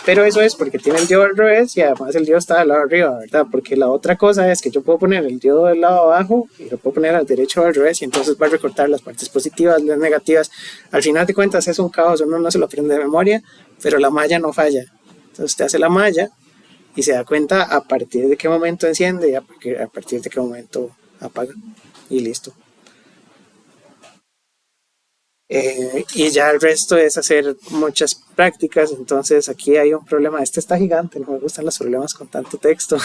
Pero eso es porque tiene el diodo al revés y además el diodo está del lado arriba, ¿verdad? Porque la otra cosa es que yo puedo poner el diodo del lado abajo y lo puedo poner al derecho o al revés y entonces va a recortar las partes positivas, las negativas. Al final de cuentas es un caos, uno no se lo aprende de memoria, pero la malla no falla. Entonces usted hace la malla y se da cuenta a partir de qué momento enciende y a partir de qué momento apaga y listo. Y ya el resto es hacer muchas prácticas. Entonces aquí hay un problema, este está gigante, no me gustan los problemas con tanto texto,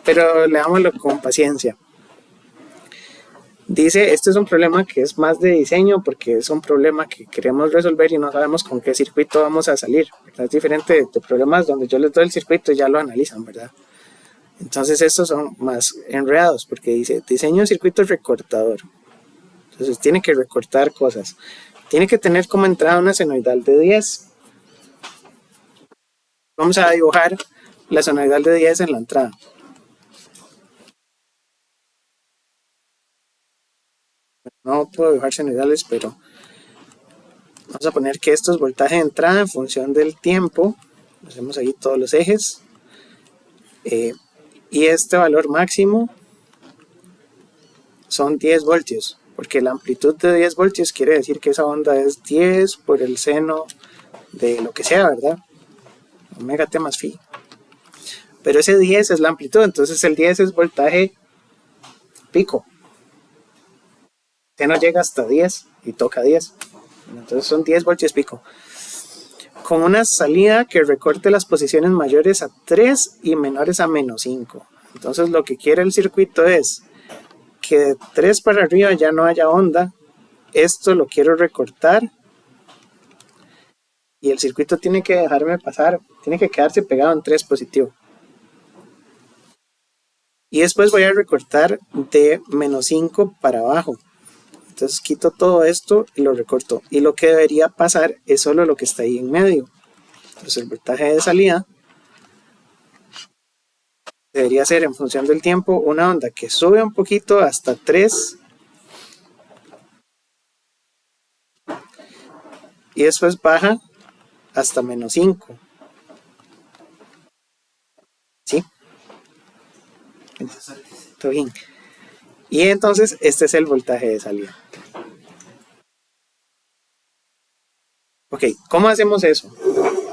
pero leámoslo con paciencia. Dice, este es un problema que es más de diseño porque es un problema que queremos resolver y no sabemos con qué circuito vamos a salir, ¿verdad? Es diferente de problemas donde yo les doy el circuito y ya lo analizan, ¿verdad? Entonces estos son más enredados porque dice diseño de circuito recortador. Entonces tiene que recortar cosas. Tiene que tener como entrada una senoidal de 10. Vamos a dibujar la senoidal de 10 en la entrada. No puedo dibujar senoidales, pero vamos a poner que esto es voltaje de entrada en función del tiempo. Hacemos ahí todos los ejes. Y este valor máximo son 10 voltios. Porque la amplitud de 10 voltios quiere decir que esa onda es 10 por el seno de lo que sea, ¿verdad? Omega T más phi. Pero ese 10 es la amplitud, entonces el 10 es voltaje pico. Seno llega hasta 10 y toca 10. Entonces son 10 voltios pico. Con una salida que recorte las posiciones mayores a 3 y menores a menos 5. Entonces lo que quiere el circuito es que de 3 para arriba ya no haya onda. Esto lo quiero recortar y el circuito tiene que dejarme pasar, tiene que quedarse pegado en 3 positivo. Y después voy a recortar de menos 5 para abajo. Entonces quito todo esto y lo recorto. Y lo que debería pasar es solo lo que está ahí en medio. Entonces el voltaje de salida debería ser, en función del tiempo, una onda que sube un poquito hasta 3 y después baja hasta menos 5. ¿Sí? Todo bien. Y entonces este es el voltaje de salida. Ok, ¿cómo hacemos eso?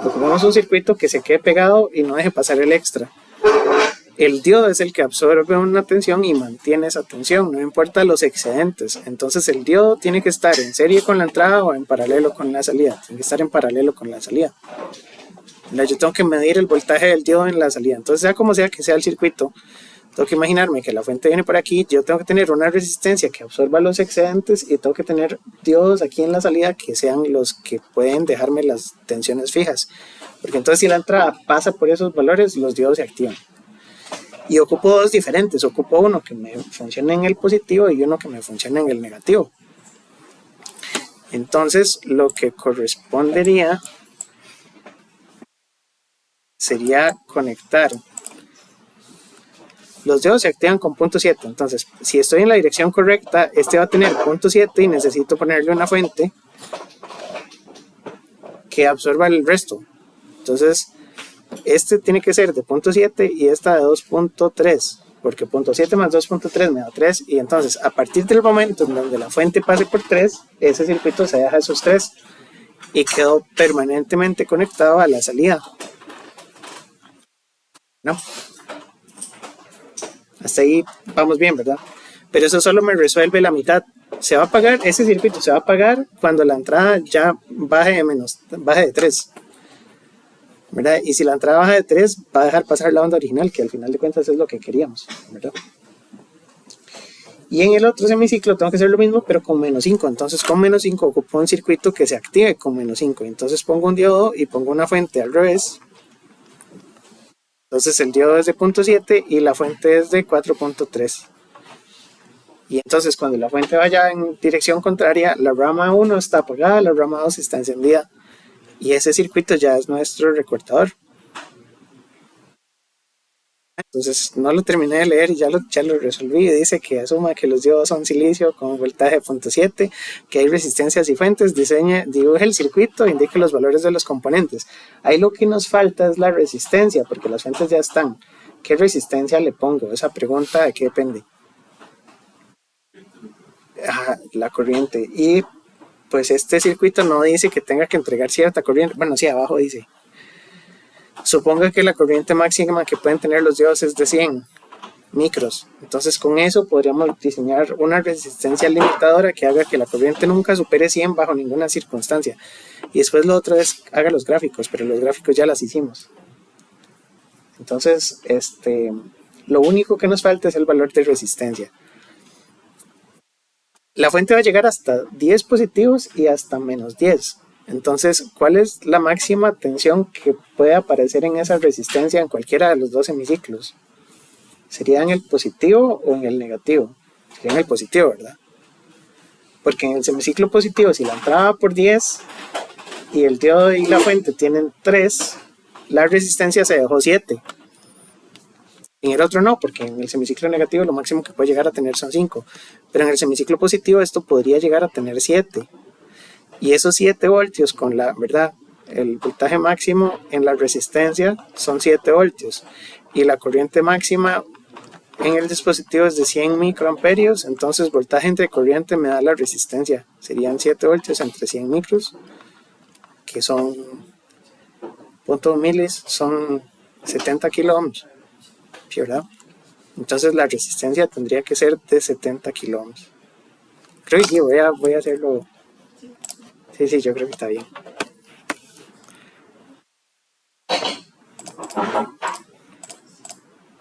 Pues ponemos un circuito que se quede pegado y no deje pasar el extra. El diodo es el que absorbe una tensión y mantiene esa tensión, no importa los excedentes. Entonces el diodo tiene que estar en serie con la entrada o en paralelo con la salida. Tiene que estar en paralelo con la salida. Yo tengo que medir el voltaje del diodo en la salida. Entonces, sea como sea que sea el circuito, tengo que imaginarme que la fuente viene por aquí. Yo tengo que tener una resistencia que absorba los excedentes y tengo que tener diodos aquí en la salida que sean los que pueden dejarme las tensiones fijas. Porque entonces si la entrada pasa por esos valores, los diodos se activan. Y ocupo dos diferentes. Ocupo uno que me funcione en el positivo y uno que me funcione en el negativo. Entonces, lo que correspondería sería conectar. Los diodos se activan con punto 7. Entonces, si estoy en la dirección correcta, este va a tener punto 7 y necesito ponerle una fuente que absorba el resto. Entonces, este tiene que ser de punto 7 y esta de 2.3, porque punto 7 más 2.3 me da 3. Y entonces, a partir del momento en donde la fuente pase por 3, ese circuito se deja esos 3 y quedó permanentemente conectado a la salida. ¿No? Hasta ahí vamos bien, ¿verdad? Pero eso solo me resuelve la mitad. Se va a apagar, ese circuito se va a apagar cuando la entrada ya baje de 3. ¿Verdad? Y si la entrada baja de 3, va a dejar pasar la onda original, que al final de cuentas es lo que queríamos, ¿verdad? Y en el otro semiciclo tengo que hacer lo mismo, pero con menos 5. Entonces con menos 5 ocupo un circuito que se active con menos 5. Entonces pongo un diodo y pongo una fuente al revés. Entonces el diodo es de 0.7 y la fuente es de 4.3. Y entonces cuando la fuente vaya en dirección contraria, la rama 1 está apagada, la rama 2 está encendida. Y ese circuito ya es nuestro recortador. Entonces no lo terminé de leer y ya lo resolví. Dice que asuma que los diodos son silicio con voltaje de 0.7, que hay resistencias y fuentes, dibuje el circuito, indique los valores de los componentes. Ahí lo que nos falta es la resistencia, porque las fuentes ya están. ¿Qué resistencia le pongo? Esa pregunta, ¿de qué depende? La corriente. Y pues este circuito no dice que tenga que entregar cierta corriente. Bueno, sí, abajo dice. Suponga que la corriente máxima que pueden tener los diodos es de 100 micros. Entonces con eso podríamos diseñar una resistencia limitadora que haga que la corriente nunca supere 100 bajo ninguna circunstancia. Y después lo otro es haga los gráficos, pero los gráficos ya las hicimos. Entonces, lo único que nos falta es el valor de resistencia. La fuente va a llegar hasta 10 positivos y hasta menos 10. Entonces, ¿cuál es la máxima tensión que puede aparecer en esa resistencia en cualquiera de los dos semiciclos? ¿Sería en el positivo o en el negativo? Sería en el positivo, ¿verdad? Porque en el semiciclo positivo, si la entrada va por 10 y el diodo y la fuente tienen 3, la resistencia se dejó 7. En el otro no, porque en el semiciclo negativo lo máximo que puede llegar a tener son 5. Pero en el semiciclo positivo esto podría llegar a tener 7. Y esos 7 voltios con la, ¿verdad? El voltaje máximo en la resistencia son 7 voltios. Y la corriente máxima en el dispositivo es de 100 microamperios. Entonces voltaje entre corriente me da la resistencia. Serían 7 voltios entre 100 micros, que son punto milis, son 70 kilo ohms, ¿verdad? Entonces la resistencia tendría que ser de 70 kilo ohms. Creo que sí, voy a hacerlo. Sí, yo creo que está bien.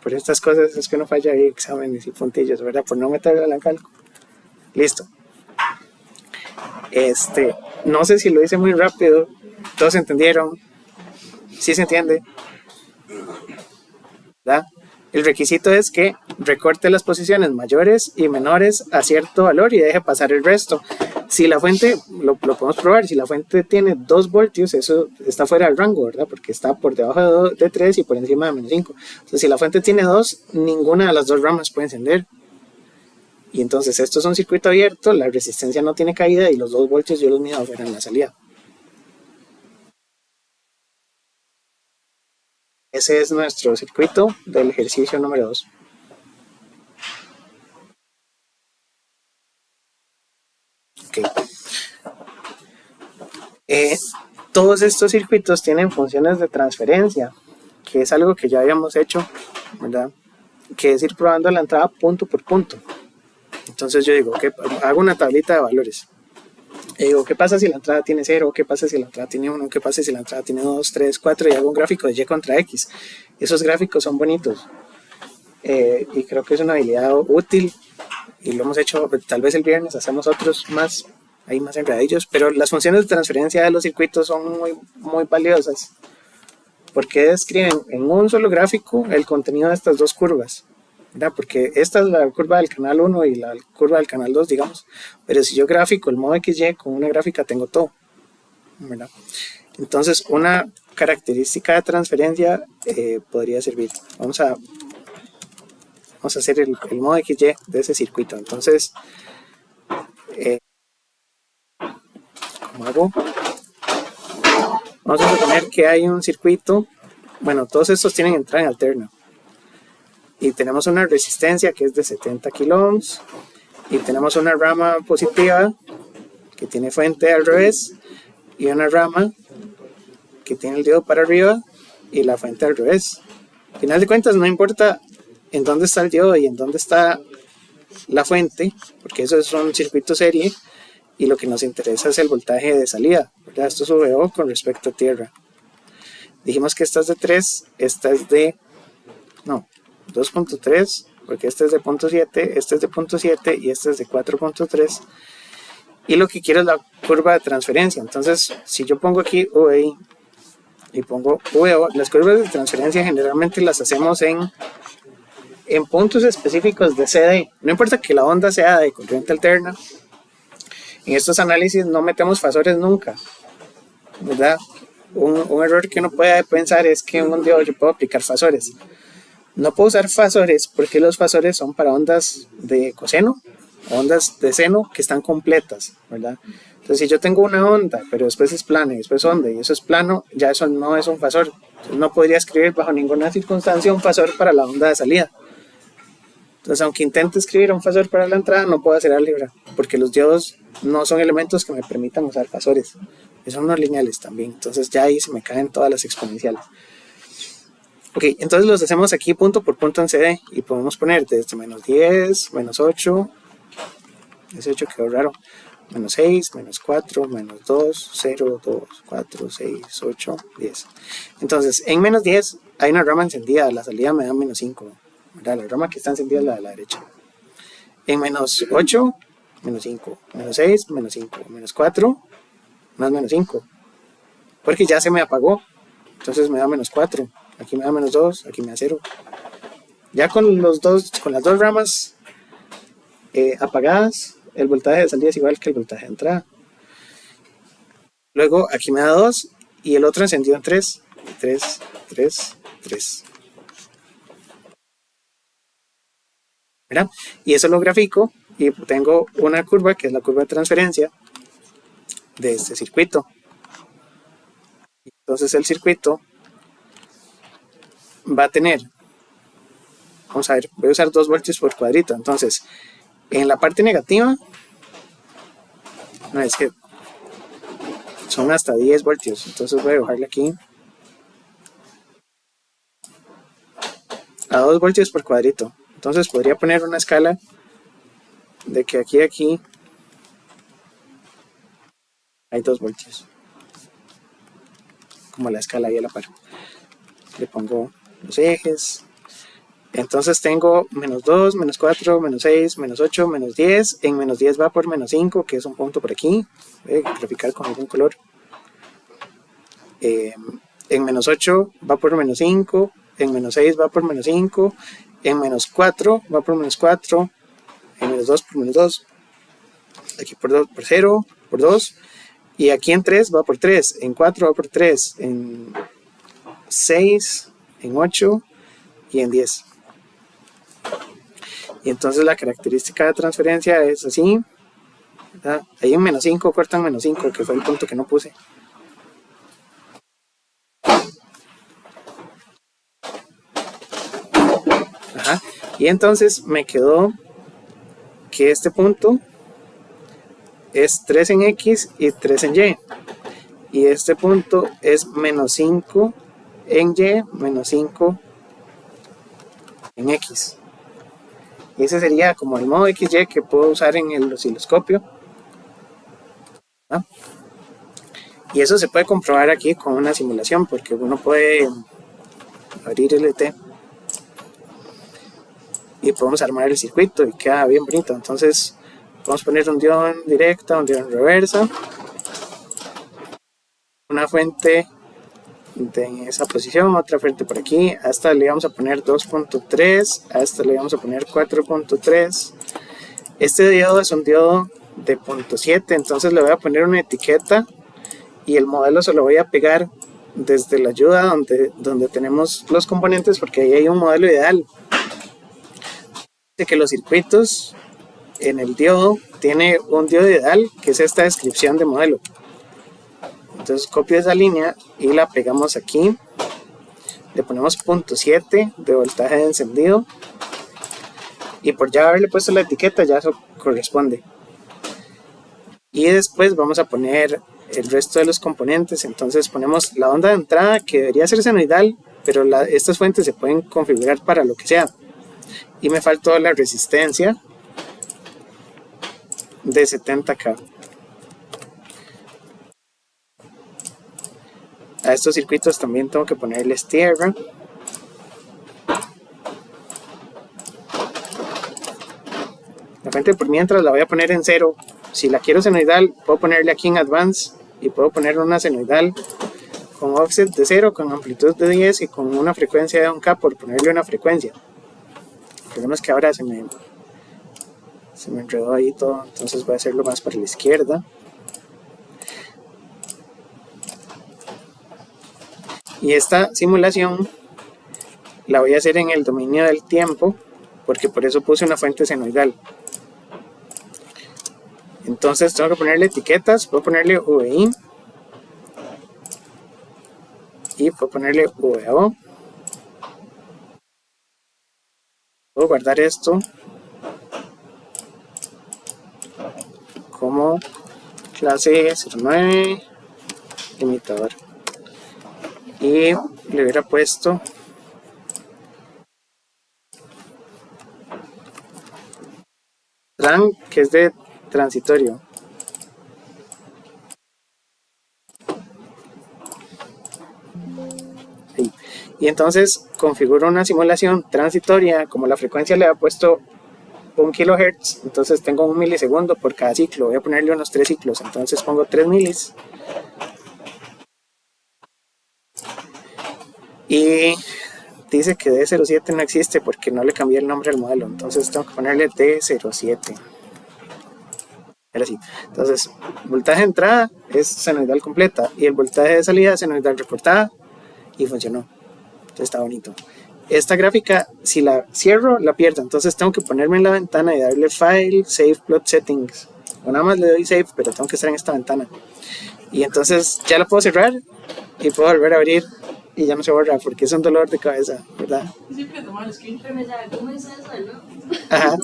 Por estas cosas es que uno falla ahí exámenes y puntillos, ¿verdad? Por no meterle la cálculo. Listo. No sé si lo hice muy rápido. ¿Todos entendieron? ¿Sí se entiende? ¿Verdad? El requisito es que recorte las posiciones mayores y menores a cierto valor y deje pasar el resto. Si la fuente, lo podemos probar, si la fuente tiene 2 voltios, eso está fuera del rango, ¿verdad? Porque está por debajo de 3 y por encima de -5. Entonces, si la fuente tiene 2, ninguna de las 2 ramas puede encender. Y entonces, esto es un circuito abierto, la resistencia no tiene caída y los 2 voltios yo los mido afuera en la salida. Ese es nuestro circuito del ejercicio número 2. Okay. Todos estos circuitos tienen funciones de transferencia, que es algo que ya habíamos hecho, ¿verdad? Que es ir probando la entrada punto por punto. Entonces yo digo, que hago una tablita de valores. Y digo, ¿qué pasa si la entrada tiene 0? ¿Qué pasa si la entrada tiene 1? ¿Qué pasa si la entrada tiene 2, 3, 4? Y hago un gráfico de Y contra X. Esos gráficos son bonitos. Y creo que es una habilidad útil. Y lo hemos hecho, tal vez el viernes hacemos otros más, ahí más enredadillos. Pero las funciones de transferencia de los circuitos son muy valiosas. Porque describen en un solo gráfico el contenido de estas dos curvas, ¿verdad? Porque esta es la curva del canal 1 y la curva del canal 2, digamos. Pero si yo grafico el modo XY con una gráfica, tengo todo, ¿verdad? Entonces, una característica de transferencia podría servir. Vamos a hacer el modo XY de ese circuito. Entonces, ¿cómo hago? Vamos a suponer que hay un circuito. Bueno, todos estos tienen entrada alterna. Y tenemos una resistencia que es de 70 kilo ohms. Y tenemos una rama positiva que tiene fuente al revés. Y una rama que tiene el diodo para arriba y la fuente al revés. Al final de cuentas, no importa en dónde está el diodo y en dónde está la fuente, porque eso es un circuito serie. Y lo que nos interesa es el voltaje de salida, ¿verdad? Esto es VO con respecto a tierra. Dijimos que esta es de 3, esta es de... no, 2.3, porque este es de 0.7, este es de 0.7 y este es de 4.3. Y lo que quiero es la curva de transferencia. Entonces, si yo pongo aquí VI y pongo VO, las curvas de transferencia generalmente las hacemos en puntos específicos de CD. No importa que la onda sea de corriente alterna. En estos análisis no metemos fasores nunca, ¿verdad? Un error que uno puede pensar es que en un diodo yo puedo aplicar fasores. No puedo usar fasores porque los fasores son para ondas de coseno, ondas de seno que están completas, ¿verdad? Entonces, si yo tengo una onda, pero después es plana y después onda y eso es plano, ya eso no es un fasor. Entonces, no podría escribir bajo ninguna circunstancia un fasor para la onda de salida. Entonces, aunque intente escribir un fasor para la entrada, no puedo hacer álgebra, porque los diodos no son elementos que me permitan usar fasores. Son unos lineales también. Entonces, ya ahí se me caen todas las exponenciales. Ok, entonces los hacemos aquí punto por punto en CD y podemos poner desde menos 10, menos 8, ese 8 quedó raro, menos 6, menos 4, menos 2, 0, 2, 4, 6, 8, 10. Entonces, en menos 10 hay una rama encendida, la salida me da menos 5. ¿Verdad? La rama que está encendida es la de la derecha. En menos 8, menos 5. Menos 6, menos 5. Menos 4, más menos 5. Porque ya se me apagó. Entonces me da menos 4. Aquí me da menos 2, aquí me da 0. Ya con las dos ramas apagadas, el voltaje de salida es igual que el voltaje de entrada. Luego aquí me da 2 y el otro encendido en 3. 3, 3, 3. ¿Verdad? Y eso lo grafico y tengo una curva que es la curva de transferencia de este circuito. Entonces el circuito va a tener, vamos a ver, voy a usar 2 voltios por cuadrito. Entonces, en la parte negativa, no, es que son hasta 10 voltios. Entonces voy a bajarle aquí a 2 voltios por cuadrito. Entonces podría poner una escala de que aquí a aquí hay 2 voltios. Como la escala ahí a la par. Le pongo los ejes. Entonces tengo menos 2, menos 4, menos 6, menos 8, menos 10. En menos 10 va por menos 5, que es un punto por aquí. Voy a graficar con algún color. En menos 8 va por menos 5. en menos 6 va por menos 5, en menos 4 va por menos 4, en menos 2 por menos 2, aquí por 2 por 0, por 2, y aquí en 3 va por 3, en 4 va por 3, en 6, en 8 y en 10. Y entonces la característica de transferencia es así, ¿verdad? Ahí en menos 5 cortan menos 5, que fue el punto que no puse. Ajá. Y entonces me quedó que este punto es 3 en X y 3 en Y. Y este punto es menos 5 en Y, menos 5 en X. Y ese sería como el modo XY que puedo usar en el osciloscopio. ¿Ah? Y eso se puede comprobar aquí con una simulación, porque uno puede abrir LT y podemos armar el circuito y queda bien bonito. Entonces vamos a poner un diodo en directa, un diodo en reversa, una fuente en esa posición, otra fuente por aquí. A esta le vamos a poner 2.3, a esta le vamos a poner 4.3. Este diodo es un diodo de 0.7, entonces le voy a poner una etiqueta y el modelo se lo voy a pegar desde la ayuda donde tenemos los componentes, porque ahí hay un modelo ideal. Dice que los circuitos en el diodo tiene un diodo ideal, que es esta descripción de modelo. Entonces copio esa línea y la pegamos aquí, le ponemos 0.7 de voltaje de encendido y por ya haberle puesto la etiqueta ya eso corresponde. Y después vamos a poner el resto de los componentes. Entonces ponemos la onda de entrada, que debería ser senoidal, pero estas fuentes se pueden configurar para lo que sea. Y me faltó la resistencia de 70K. A estos circuitos también tengo que ponerles tierra. La fuente por mientras la voy a poner en 0. Si la quiero senoidal, puedo ponerle aquí en Advance y puedo poner una senoidal con offset de 0, con amplitud de 10 y con una frecuencia de 1K por ponerle una frecuencia. El problema es que ahora se me enredó ahí todo, entonces voy a hacerlo más para la izquierda. Y esta simulación la voy a hacer en el dominio del tiempo, porque por eso puse una fuente senoidal. Entonces tengo que ponerle etiquetas, puedo ponerle VI y puedo ponerle VO. Puedo guardar esto como clase 09 limitador. Y le hubiera puesto tran, que es de transitorio. Ahí. Y entonces configuro una simulación transitoria. Como la frecuencia le ha puesto 1 kHz, entonces tengo 1 milisegundo por cada ciclo. Voy a ponerle unos 3 ciclos, entonces pongo 3 milis. Y dice que D07 no existe porque no le cambié el nombre al modelo, entonces tengo que ponerle D07. Ahora sí. Entonces, voltaje de entrada es senoidal completa y el voltaje de salida es senoidal recortada y funcionó. Entonces está bonito. Esta gráfica, si la cierro, la pierdo, entonces tengo que ponerme en la ventana y darle File, Save Plot Settings. O nada más le doy Save, pero tengo que estar en esta ventana. Y entonces ya la puedo cerrar y puedo volver a abrir y ya no se borra porque es un dolor de cabeza, ¿verdad? Siempre tomar el screen. Pero me sabe cómo es eso, ¿no? Ajá.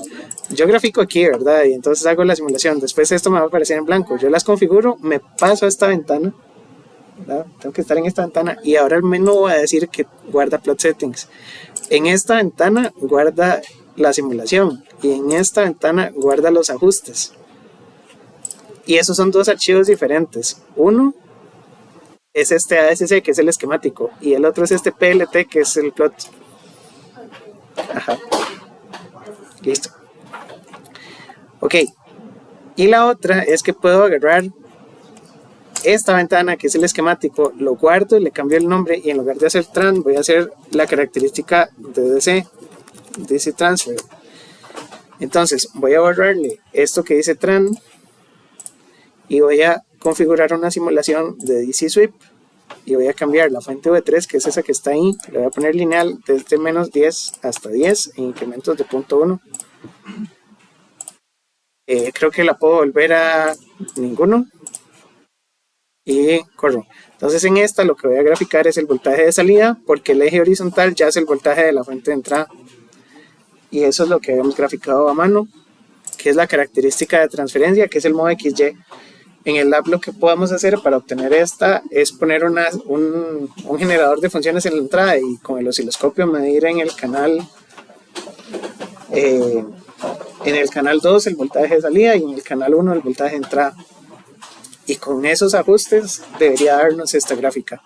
Yo grafico aquí, ¿verdad? Y entonces hago la simulación. Después esto me va a aparecer en blanco. Yo las configuro, me paso a esta ventana, ¿verdad? Tengo que estar en esta ventana y ahora el menú va a decir que guarda plot settings. En esta ventana guarda la simulación y en esta ventana guarda los ajustes. Y esos son dos archivos diferentes. Uno es este ASC, que es el esquemático, y el otro es este PLT, que es el plot. Ajá. Listo. Ok. Y la otra es que puedo agarrar esta ventana, que es el esquemático, lo guardo y le cambio el nombre, y en lugar de hacer tran, voy a hacer la característica de DC transfer. Entonces voy a borrarle esto que dice tran y voy a configurar una simulación de DC sweep y voy a cambiar la fuente V3, que es esa que está ahí, le voy a poner lineal desde menos 10 hasta 10 en incrementos de 0.1. Creo que la puedo volver a ninguno y corro. Entonces en esta lo que voy a graficar es el voltaje de salida, porque el eje horizontal ya es el voltaje de la fuente de entrada, y eso es lo que habíamos graficado a mano, que es la característica de transferencia, que es el modo XY. En el lab lo que podamos hacer para obtener esta es poner un generador de funciones en la entrada y con el osciloscopio medir en el canal 2 el voltaje de salida y en el canal 1 el voltaje de entrada. Y con esos ajustes debería darnos esta gráfica.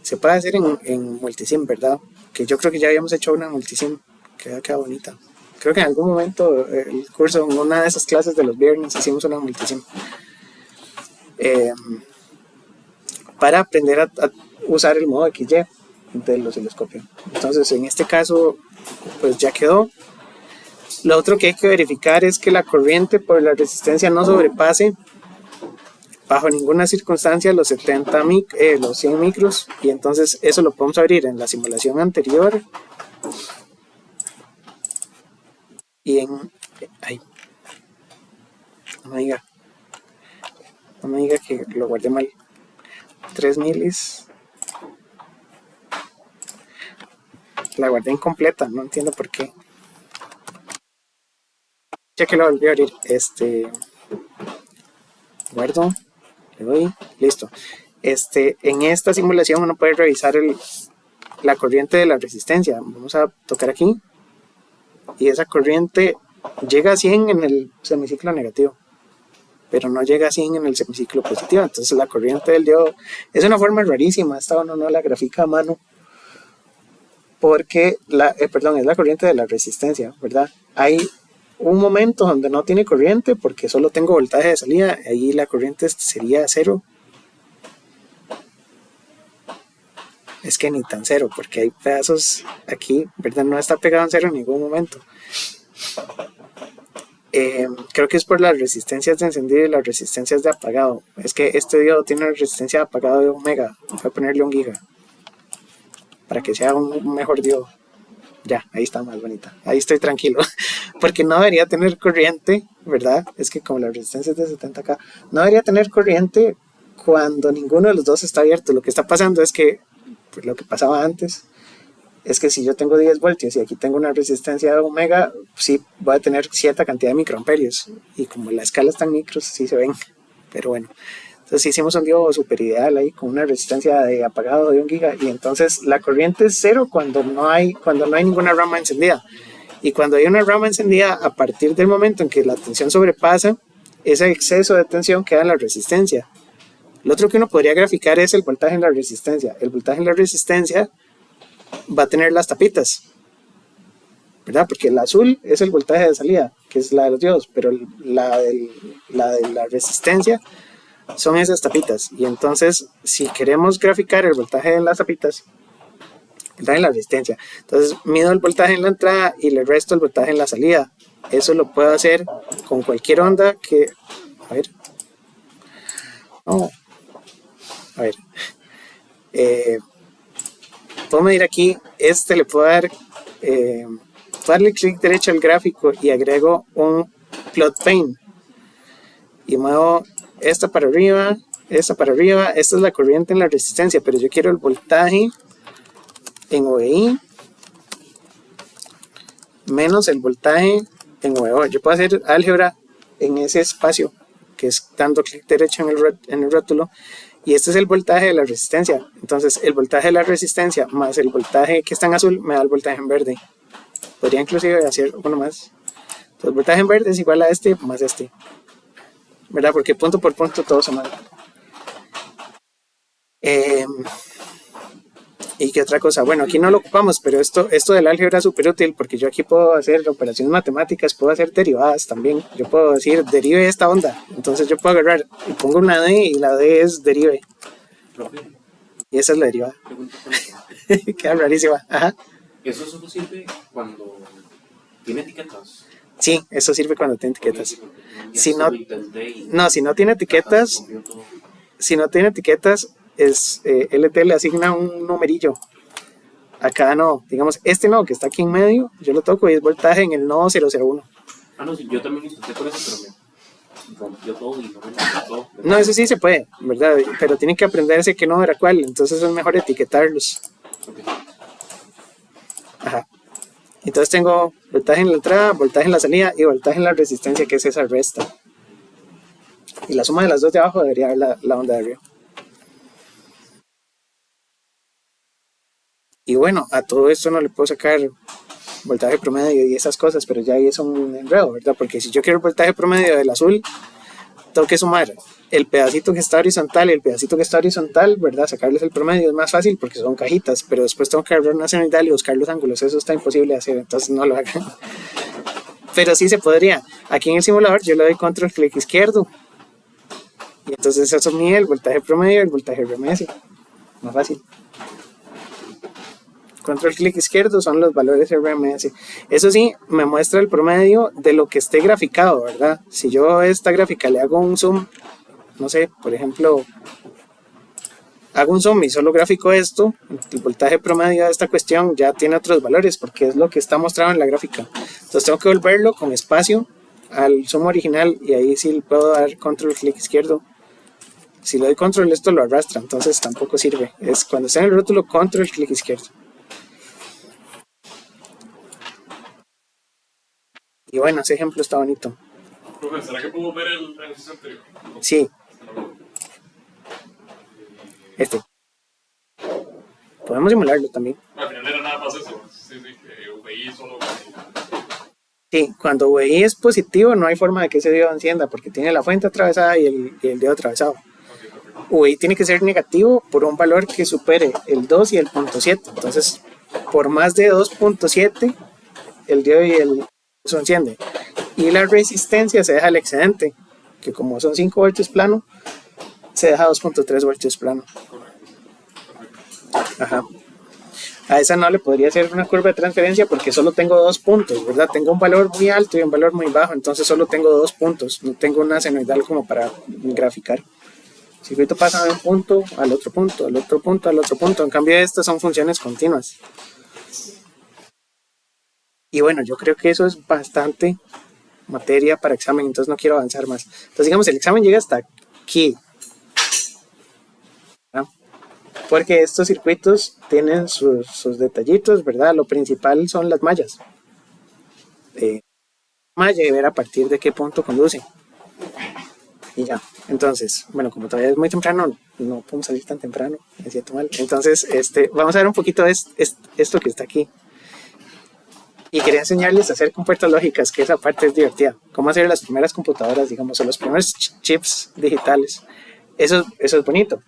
Se puede hacer en multisim, ¿verdad? Que yo creo que ya habíamos hecho una multisim, que queda bonita. Creo que en algún momento el curso, en una de esas clases de los viernes, hicimos una multisim. Para aprender a usar el modo XY del osciloscopio. Entonces en este caso pues ya quedó. Lo otro que hay que verificar es que la corriente por la resistencia no sobrepase bajo ninguna circunstancia los 100 micros, y entonces eso lo podemos abrir en la simulación anterior y en no me diga que lo guardé mal. 3 milis la guardé incompleta, no entiendo por qué. Ya que lo volví a abrir, guardo, le doy, listo. En esta simulación uno puede revisar la corriente de la resistencia. Vamos a tocar aquí y esa corriente llega a 100 en el semiciclo negativo, pero no llega a 100 en el semiciclo positivo. Entonces la corriente del diodo es una forma rarísima, esta uno no la grafica a mano, porque es la corriente de la resistencia, ¿verdad? Hay un momento donde no tiene corriente porque solo tengo voltaje de salida, ahí la corriente sería 0. Es que ni tan 0, porque hay pedazos aquí, ¿verdad? No está pegado en 0 en ningún momento. Creo que es por las resistencias de encendido y las resistencias de apagado. Es que este diodo tiene una resistencia de apagado de 1 mega. Voy a ponerle 1 giga para que sea un mejor diodo. Ya, ahí está más bonita. Ahí estoy tranquilo. Porque no debería tener corriente, ¿verdad? Es que como la resistencia es de 70K, no debería tener corriente cuando ninguno de los dos está abierto. Lo que está pasando es que, pues, lo que pasaba antes, es que si yo tengo 10 voltios y aquí tengo una resistencia de 1 mega, sí voy a tener cierta cantidad de microamperios. Y como la escala está en micros, sí se ven. Pero bueno, entonces hicimos un diodo super ideal ahí con una resistencia de apagado de 1 giga. Y entonces la corriente es 0 cuando no hay ninguna rama encendida. Y cuando hay una rama encendida, a partir del momento en que la tensión sobrepasa, ese exceso de tensión queda en la resistencia. Lo otro que uno podría graficar es el voltaje en la resistencia. El voltaje en la resistencia va a tener las tapitas, ¿verdad? Porque el azul es el voltaje de salida, que es la de los diodos, pero la de la resistencia son esas tapitas. Y entonces, si queremos graficar el voltaje en las tapitas, voltaje en la resistencia, entonces mido el voltaje en la entrada y le resto el voltaje en la salida. Eso lo puedo hacer con cualquier onda que... puedo medir aquí, le puedo darle clic derecho al gráfico y agrego un plot pane y muevo esta para arriba, esta es la corriente en la resistencia, pero yo quiero el voltaje en OEI menos el voltaje en OEO. Yo puedo hacer álgebra en ese espacio, que es dando clic derecho en el rótulo, y este es el voltaje de la resistencia. Entonces el voltaje de la resistencia más el voltaje que está en azul me da el voltaje en verde. Podría inclusive hacer uno más. Entonces el voltaje en verde es igual a este más este, ¿verdad? Porque punto por punto todo se mueve. ¿Y qué otra cosa? Bueno, aquí no lo ocupamos, pero esto del álgebra es súper útil porque yo aquí puedo hacer operaciones matemáticas, puedo hacer derivadas también. Yo puedo decir, derive esta onda. Entonces yo puedo agarrar y pongo una D y la D es derive. Profe, Y esa es la derivada. pregunta por eso. Queda rarísima. Ajá. ¿Eso solo sirve cuando tiene etiquetas? Sí, eso sirve cuando tiene etiquetas. Si no, Lo intenté y no, si no tiene etiquetas, rompió todo. LT le asigna un numerillo. Acá no, digamos, este nodo que está aquí en medio, yo lo toco y es voltaje en el nodo 001. Ah, no, sí, yo también intenté por eso, pero me rompió todo y no me rompió todo. No, eso sí se puede, ¿verdad? Pero tienen que aprenderse qué nodo era cuál, entonces es mejor etiquetarlos. Ok. Ajá. Entonces tengo voltaje en la entrada, voltaje en la salida y voltaje en la resistencia, que es esa resta. Y la suma de las dos de abajo debería dar la onda de arriba. Y bueno, a todo esto no le puedo sacar voltaje promedio y esas cosas, pero ya ahí es un enredo, ¿verdad? Porque si yo quiero el voltaje promedio del azul, tengo que sumar el pedacito que está horizontal y el pedacito que está horizontal, ¿verdad? Sacarles el promedio es más fácil porque son cajitas, pero después tengo que agarrar una senoidal y buscar los ángulos. Eso está imposible de hacer, entonces no lo hagan. Pero sí se podría. Aquí en el simulador yo le doy control clic izquierdo y entonces eso mide el voltaje promedio y el voltaje RMS. Más fácil. Control clic izquierdo son los valores RMS. Eso sí, me muestra el promedio de lo que esté graficado, ¿verdad? Si yo a esta gráfica le hago un zoom, no sé, por ejemplo, hago un zoom y solo gráfico esto, el voltaje promedio de esta cuestión ya tiene otros valores porque es lo que está mostrado en la gráfica. Entonces tengo que volverlo con espacio al zoom original y ahí sí puedo dar control clic izquierdo. Si le doy control esto lo arrastra, entonces tampoco sirve. Es cuando está en el rótulo control clic izquierdo. Y bueno, ese ejemplo está bonito. Profe, ¿será que puedo ver el ejercicio anterior? Sí, este. Podemos simularlo también. Al final era nada más eso. Sí, que VI solo. Sí, cuando VI es positivo no hay forma de que ese diodo encienda porque tiene la fuente atravesada y el diodo atravesado. VI tiene que ser negativo por un valor que supere el 2 y el 0.7. Entonces, por más de 2.7, el diodo y el se enciende. Y la resistencia se deja el excedente, que como son 5 voltios plano, se deja 2.3 voltios plano. Ajá. A esa no le podría hacer una curva de transferencia porque solo tengo 2 puntos, ¿verdad? Tengo un valor muy alto y un valor muy bajo, entonces solo tengo 2 puntos, no tengo una senoidal como para graficar. El circuito pasa de un punto al otro punto, al otro punto, al otro punto. En cambio estas son funciones continuas. Y bueno, yo creo que eso es bastante materia para examen, entonces no quiero avanzar más. Entonces digamos, el examen llega hasta aquí, ¿no? Porque estos circuitos tienen sus detallitos, ¿verdad? Lo principal son las mallas. Malla y ver a partir de qué punto conduce. Y ya. Entonces, bueno, como todavía es muy temprano, no podemos salir tan temprano, me siento mal. Entonces, vamos a ver un poquito de esto que está aquí. Y quería enseñarles a hacer compuertas lógicas, que esa parte es divertida. Cómo hacer las primeras computadoras, digamos, o los primeros chips digitales. Eso es bonito.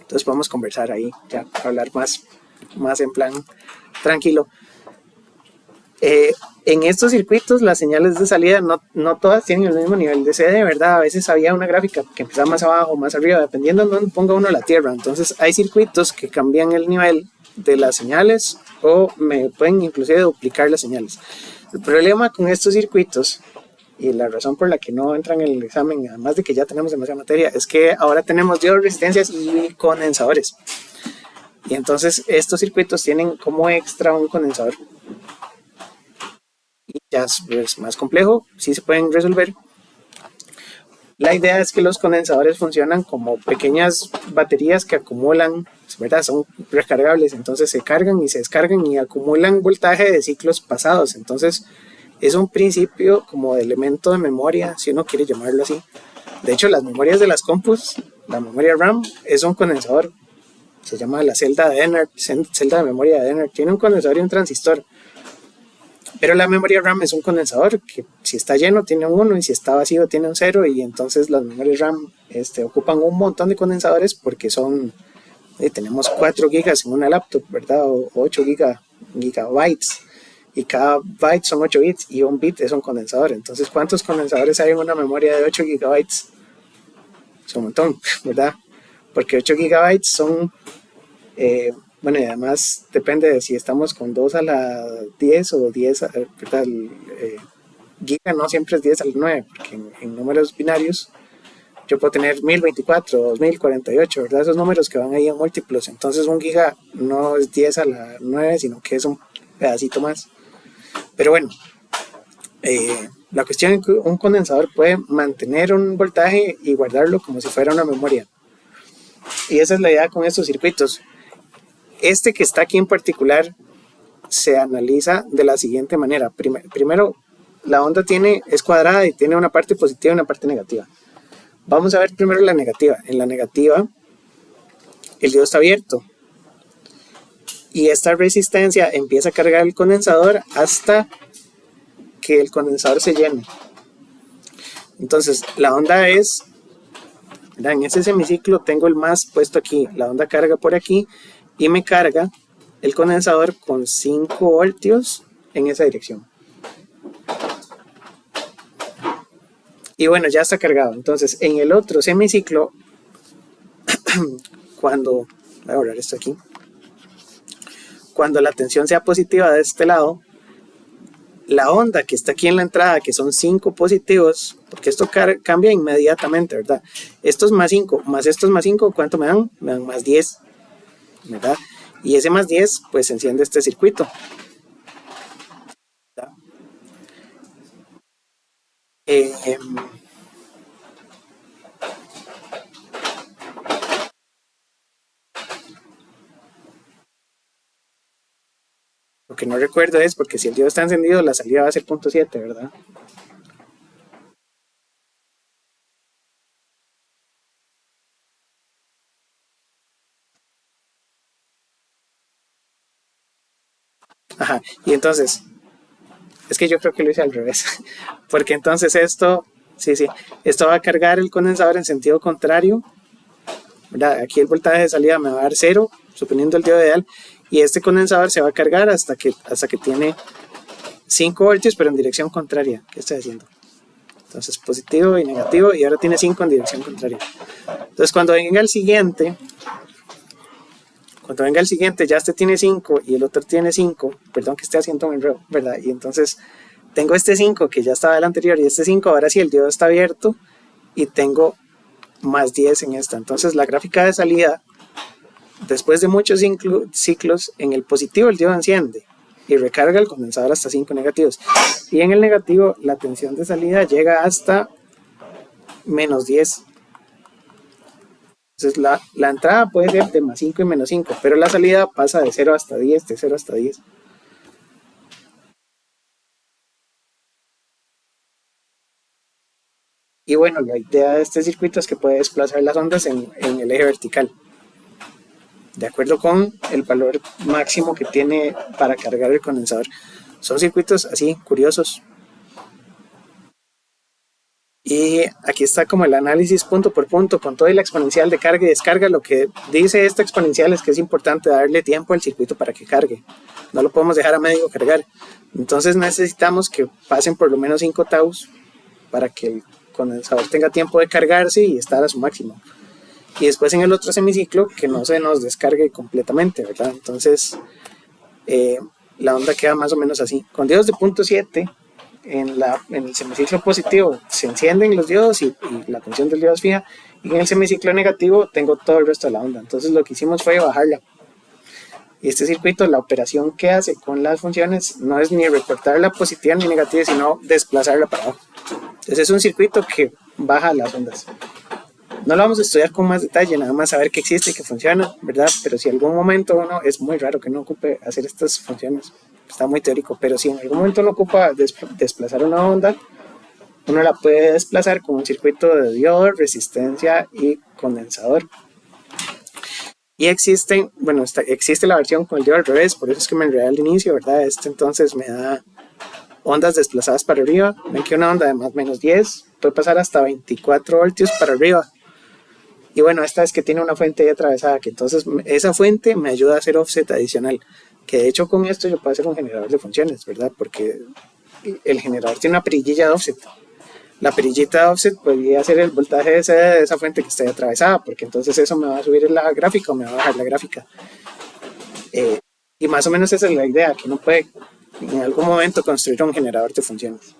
Entonces podemos conversar ahí, ya, hablar más en plan tranquilo. En estos circuitos, las señales de salida no todas tienen el mismo nivel de CD, ¿verdad? A veces había una gráfica que empezaba más abajo, más arriba, dependiendo de dónde ponga uno la tierra. Entonces hay circuitos que cambian el nivel de las señales o me pueden inclusive duplicar las señales. El problema con estos circuitos y la razón por la que no entran en el examen, además de que ya tenemos demasiada materia, es que ahora tenemos diodos, resistencias y condensadores. Y entonces estos circuitos tienen como extra un condensador. Y ya es más complejo, sí se pueden resolver. La idea es que los condensadores funcionan como pequeñas baterías que acumulan, ¿verdad? Son recargables, entonces se cargan y se descargan y acumulan voltaje de ciclos pasados. Entonces es un principio como de elemento de memoria, si uno quiere llamarlo así. De hecho, las memorias de las compus, la memoria RAM es un condensador. Se llama la celda de Dennard, celda de memoria de Dennard. Tiene un condensador y un transistor. Pero la memoria RAM es un condensador que si está lleno tiene un 1 y si está vacío tiene un 0, y entonces las memorias RAM ocupan un montón de condensadores porque son Y tenemos 4 gigas en una laptop, ¿verdad? O 8 gigabytes. Y cada byte son 8 bits y un bit es un condensador. Entonces, ¿cuántos condensadores hay en una memoria de 8 gigabytes? Es un montón, ¿verdad? Porque 8 gigabytes son, bueno, y además depende de si estamos con 2 a la 10 o 10, ¿verdad? Giga no siempre es 10 a la 9, porque en números binarios yo puedo tener 1024 o 2048, ¿verdad? Esos números que van ahí en múltiplos. Entonces un giga no es 10 a la 9, sino que es un pedacito más. Pero bueno, la cuestión es que un condensador puede mantener un voltaje y guardarlo como si fuera una memoria. Y esa es la idea con estos circuitos. Este que está aquí en particular se analiza de la siguiente manera. Primero, la onda es cuadrada y tiene una parte positiva y una parte negativa. Vamos a ver primero la negativa. En la negativa, el diodo está abierto. Y esta resistencia empieza a cargar el condensador hasta que el condensador se llene. Entonces, la onda es, ¿verdad? En ese semiciclo tengo el más puesto aquí. La onda carga por aquí y me carga el condensador con 5 voltios en esa dirección. Y bueno, ya está cargado. Entonces, en el otro semiciclo, voy a borrar esto aquí. Cuando la tensión sea positiva de este lado, la onda que está aquí en la entrada, que son 5 positivos, porque esto cambia inmediatamente, ¿verdad? Estos más 5, más estos más 5, ¿cuánto me dan? Me dan más 10, ¿verdad? Y ese más 10, pues enciende este circuito. ¿Verdad? Lo que no recuerdo es, porque si el diodo está encendido, la salida va a ser 0.7, ¿verdad? Ajá, y entonces, es que yo creo que lo hice al revés, porque entonces esto va a cargar el condensador en sentido contrario, ¿verdad? Aquí el voltaje de salida me va a dar 0, suponiendo el diodo ideal, y este condensador se va a cargar hasta que tiene 5 voltios, pero en dirección contraria. ¿Qué estoy haciendo? Entonces positivo y negativo, y ahora tiene 5 en dirección contraria. Entonces cuando venga el siguiente, ya este tiene 5 y el otro tiene 5, perdón que esté haciendo un enredo, ¿verdad? Y entonces tengo este 5 que ya estaba del anterior y este 5, ahora sí el diodo está abierto y tengo más 10 en esta. Entonces la gráfica de salida, después de muchos ciclos, en el positivo el diodo enciende y recarga el condensador hasta 5 negativos. Y en el negativo la tensión de salida llega hasta menos 10. Entonces la entrada puede ser de más 5 y menos 5, pero la salida pasa de 0 hasta 10, de 0 hasta 10. Y bueno, la idea de este circuito es que puede desplazar las ondas en el eje vertical, de acuerdo con el valor máximo que tiene para cargar el condensador. Son circuitos así, curiosos. Y aquí está como el análisis punto por punto con toda la exponencial de carga y descarga. Lo que dice esta exponencial es que es importante darle tiempo al circuito para que cargue. No lo podemos dejar a medio cargar. Entonces necesitamos que pasen por lo menos 5 taus para que el condensador tenga tiempo de cargarse y estar a su máximo. Y después en el otro semiciclo que no se nos descargue completamente, ¿verdad? Entonces la onda queda más o menos así. Con diodos de 0.7 en el semiciclo positivo se encienden los diodos y la tensión del diodo es fija, y en el semiciclo negativo tengo todo el resto de la onda. Entonces lo que hicimos fue bajarla. Y este circuito, la operación que hace con las funciones no es ni recortar la positiva ni negativa, sino desplazarla para abajo. Entonces es un circuito que baja las ondas. No lo vamos a estudiar con más detalle, nada más saber que existe y que funciona, ¿verdad? Pero si en algún momento es muy raro que no ocupe hacer estas funciones, está muy teórico, pero si en algún momento uno ocupa desplazar una onda, uno la puede desplazar con un circuito de diodo, resistencia y condensador. Y existe la versión con el diodo al revés, por eso es que me enredé al inicio, ¿verdad? Entonces me da ondas desplazadas para arriba. Ven que una onda de más menos 10 puede pasar hasta 24 voltios para arriba. Y bueno, esta es que tiene una fuente ahí atravesada, que entonces esa fuente me ayuda a hacer offset adicional, que de hecho con esto yo puedo hacer un generador de funciones, ¿verdad? Porque el generador tiene una perillilla de offset. La perillita de offset podría ser el voltaje de esa fuente que está ahí atravesada, porque entonces eso me va a subir la gráfica o me va a bajar la gráfica. Y más o menos esa es la idea, que uno puede en algún momento construir un generador de funciones.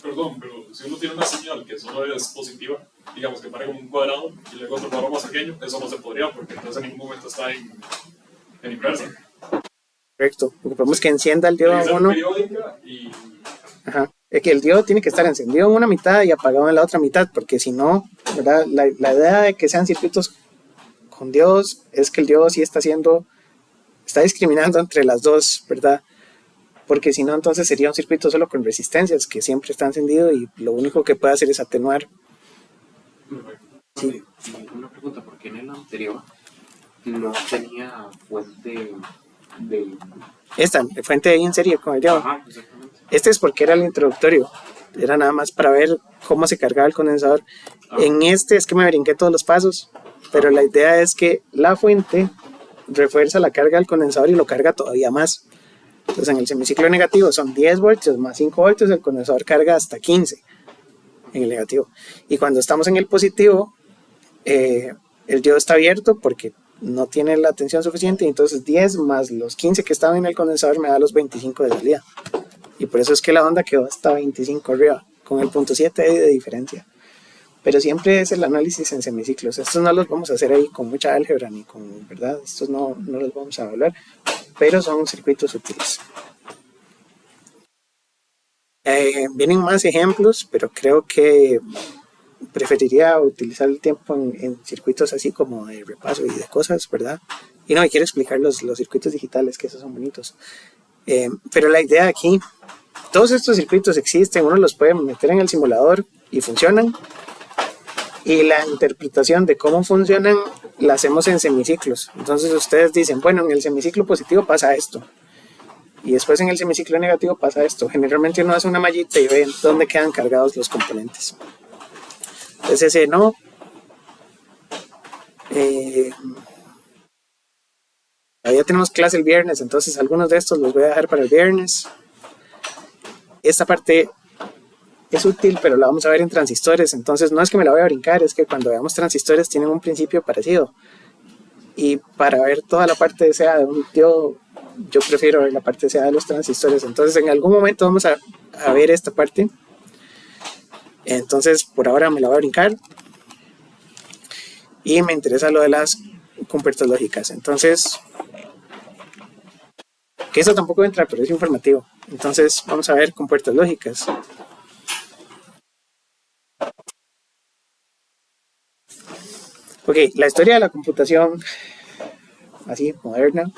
Perdón, pero si uno tiene una señal que solo es positiva, digamos que para un cuadrado y luego otro cuadrado más pequeño, eso no se podría porque entonces en ningún momento está en inversa. Correcto, ocupamos que encienda el diodo 1. Y... Ajá. Es que el diodo tiene que estar encendido en una mitad y apagado en la otra mitad, porque si no, ¿verdad? La idea de que sean circuitos con diodos es que el diodo sí está discriminando entre las dos, ¿verdad? Porque si no, entonces sería un circuito solo con resistencias, que siempre está encendido y lo único que puede hacer es atenuar. Sí. Y una pregunta, ¿por qué en el anterior no tenía fuente de... Esta fuente ahí en serie con el diodo. Ajá, exactamente. Este es porque era el introductorio, era nada más para ver cómo se cargaba el condensador. En este es que me brinqué todos los pasos, pero la idea es que la fuente refuerza la carga del condensador y lo carga todavía más. Entonces en el semiciclo negativo son 10 voltios más 5 voltios, el condensador carga hasta 15 en el negativo. Y cuando estamos en el positivo, el diodo está abierto porque no tiene la tensión suficiente, y entonces 10 más los 15 que estaban en el condensador me da los 25 de salida. Y por eso es que la onda quedó hasta 25 arriba, con el 0.7 de diferencia. Pero siempre es el análisis en semiciclos. Estos no los vamos a hacer ahí con mucha álgebra, ni con, ¿verdad? Estos no los vamos a evaluar, pero son circuitos útiles. Vienen más ejemplos, pero creo que preferiría utilizar el tiempo en circuitos así como de repaso y de cosas, ¿verdad? Y no, y quiero explicar los circuitos digitales, que esos son bonitos. Pero la idea aquí, todos estos circuitos existen, uno los puede meter en el simulador y funcionan. Y la interpretación de cómo funcionan la hacemos en semiciclos. Entonces ustedes dicen, bueno, en el semiciclo positivo pasa esto. Y después en el semiciclo negativo pasa esto. Generalmente uno hace una mallita y ve dónde quedan cargados los componentes. Entonces ese no. Todavía tenemos clase el viernes, entonces algunos de estos los voy a dejar para el viernes. Esta parte es útil, pero la vamos a ver en transistores, entonces no es que me la voy a brincar, es que cuando veamos transistores tienen un principio parecido. Y para ver toda la parte de SEA de un diodo, yo prefiero ver la parte de SEA de los transistores. Entonces en algún momento vamos a ver esta parte. Entonces por ahora me la voy a brincar. Y me interesa lo de las compuertas lógicas. Entonces, que eso tampoco entra, pero es informativo. Entonces vamos a ver compuertas lógicas. Ok, la historia de la computación, así, moderna,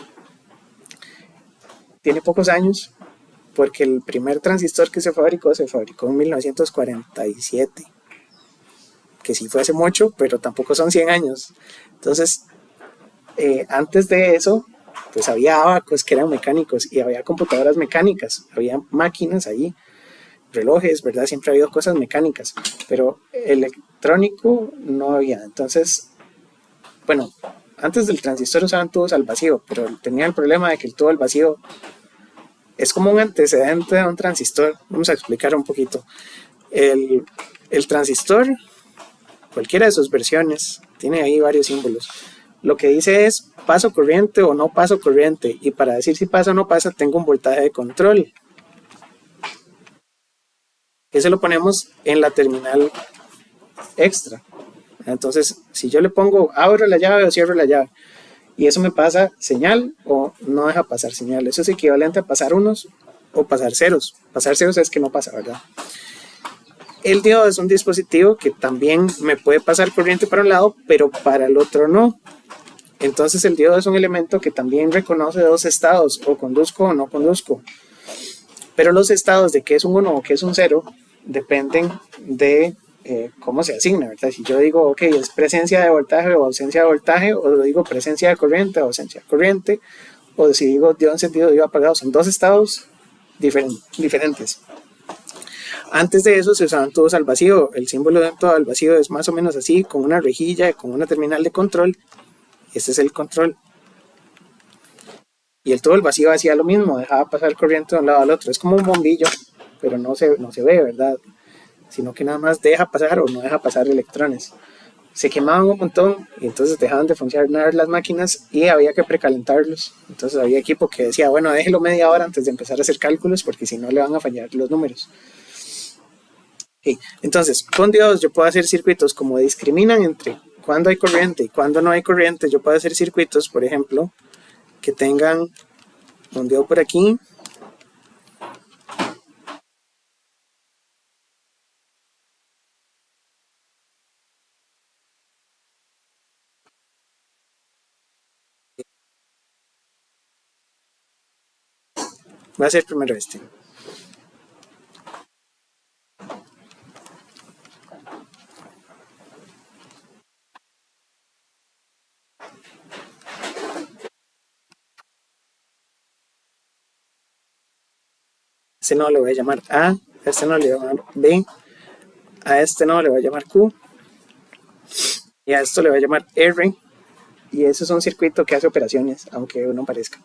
tiene pocos años, porque el primer transistor que se fabricó en 1947, que sí fue hace mucho, pero tampoco son 100 años. Entonces, antes de eso, pues había abacos que eran mecánicos, y había computadoras mecánicas, había máquinas ahí, relojes, ¿verdad? Siempre ha habido cosas mecánicas, pero electrónico no había. Entonces, bueno, antes del transistor usaban tubos al vacío, pero tenía el problema de que el tubo al vacío es como un antecedente de un transistor. Vamos a explicar un poquito. El transistor, cualquiera de sus versiones, tiene ahí varios símbolos. Lo que dice es paso corriente o no paso corriente, y para decir si pasa o no pasa tengo un voltaje de control. Eso lo ponemos en la terminal extra. Entonces, si yo le pongo abro la llave o cierro la llave, y eso me pasa señal o no deja pasar señal, eso es equivalente a pasar unos o pasar ceros. Pasar ceros es que no pasa, ¿verdad? El diodo es un dispositivo que también me puede pasar corriente para un lado, pero para el otro no. Entonces el diodo es un elemento que también reconoce dos estados, o conduzco o no conduzco. Pero los estados de que es un 1 o que es un 0 dependen de cómo se asigna, ¿verdad? Si yo digo, ok, es presencia de voltaje o ausencia de voltaje, o digo presencia de corriente o ausencia de corriente, o si digo diodo encendido, diodo apagado, son dos estados diferentes. Antes de eso se usaban tubos al vacío. El símbolo de un tubo al vacío es más o menos así, con una rejilla, con una terminal de control. Este es el control. Y el tubo al vacío hacía lo mismo, dejaba pasar corriente de un lado al otro. Es como un bombillo, pero no se ve, ¿verdad? Sino que nada más deja pasar o no deja pasar electrones. Se quemaban un montón y entonces dejaban de funcionar las máquinas y había que precalentarlos. Entonces había equipo que decía, bueno, déjelo media hora antes de empezar a hacer cálculos porque si no le van a fallar los números. Okay. Entonces, con diodos yo puedo hacer circuitos como discriminan entre cuando hay corriente y cuando no hay corriente. Yo puedo hacer circuitos, por ejemplo, que tengan un diodo por aquí. Voy a hacer primero este. Este no le voy a llamar A, a este no le voy a llamar B, a este no le voy a llamar Q, y a esto le voy a llamar R, y eso es un circuito que hace operaciones, aunque no parezca.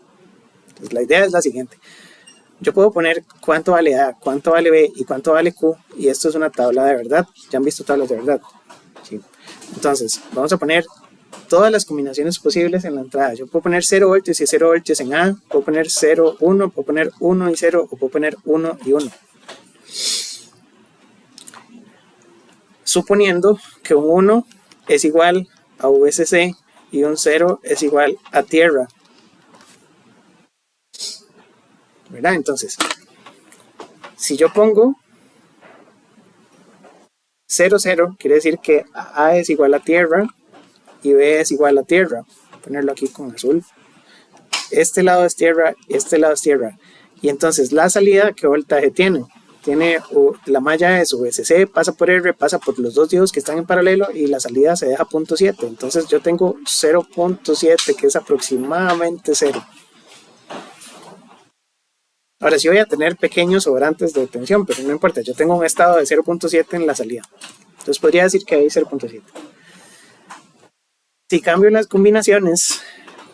Entonces la idea es la siguiente. Yo puedo poner cuánto vale A, cuánto vale B y cuánto vale Q, y esto es una tabla de verdad. ¿Ya han visto tablas de verdad? Sí. Entonces, vamos a poner todas las combinaciones posibles en la entrada. Yo puedo poner 0 voltios y 0 voltios en A, puedo poner 0, 1, puedo poner 1 y 0, o puedo poner 1 y 1. Suponiendo que un 1 es igual a VCC y un 0 es igual a tierra. ¿Verdad? Entonces, si yo pongo 0, 0, quiere decir que A es igual a tierra y B es igual a tierra. Voy a ponerlo aquí con azul. Este lado es tierra, este lado es tierra. Y entonces la salida, ¿qué voltaje tiene? La malla es VCC, pasa por R, pasa por los dos diodos que están en paralelo y la salida se deja 0.7. Entonces yo tengo 0.7, que es aproximadamente 0. Ahora sí voy a tener pequeños sobrantes de tensión, pero no importa, yo tengo un estado de 0.7 en la salida. Entonces podría decir que hay 0.7. Si cambio las combinaciones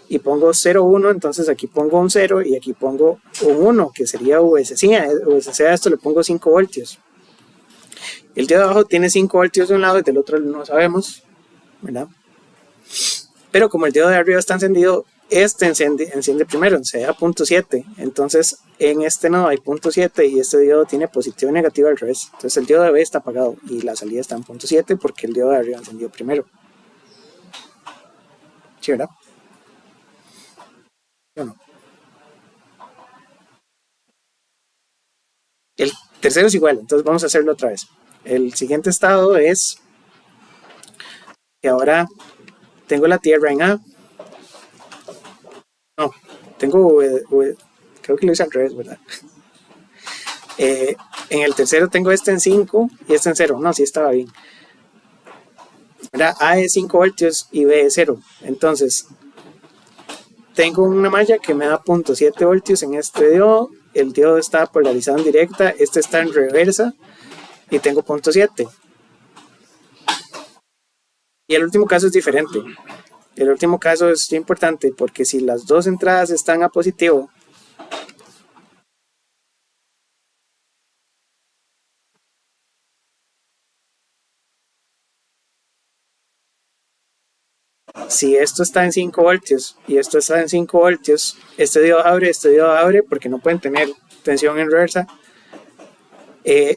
y pongo 0, 1, entonces aquí pongo un 0 y aquí pongo un 1, que sería VCC. A esto le pongo 5 voltios. El de abajo tiene 5 voltios de un lado y del otro no sabemos, ¿verdad? Pero como el diodo de arriba está encendido, este enciende primero, se deja 0.7. Entonces en este nodo hay 0.7 y este diodo tiene positivo y negativo al revés. Entonces el diodo de B está apagado y la salida está en 0.7 porque el diodo de arriba encendió primero. ¿Sí, verdad? ¿Sí o no? El tercero es igual, entonces vamos a hacerlo otra vez. El siguiente estado es que ahora tengo la tierra en A. No, tengo creo que lo hice al revés, ¿verdad? En el tercero tengo este en 5 y este en 0. No, sí estaba bien. Ahora A es 5 voltios y B es 0. Entonces, tengo una malla que me da 0.7 voltios en este diodo. El diodo está polarizado en directa, este está en reversa y tengo 0.7. Y el último caso es diferente. El último caso es importante porque si las dos entradas están a positivo, si esto está en 5 voltios y esto está en 5 voltios, este diodo abre porque no pueden tener tensión en reversa.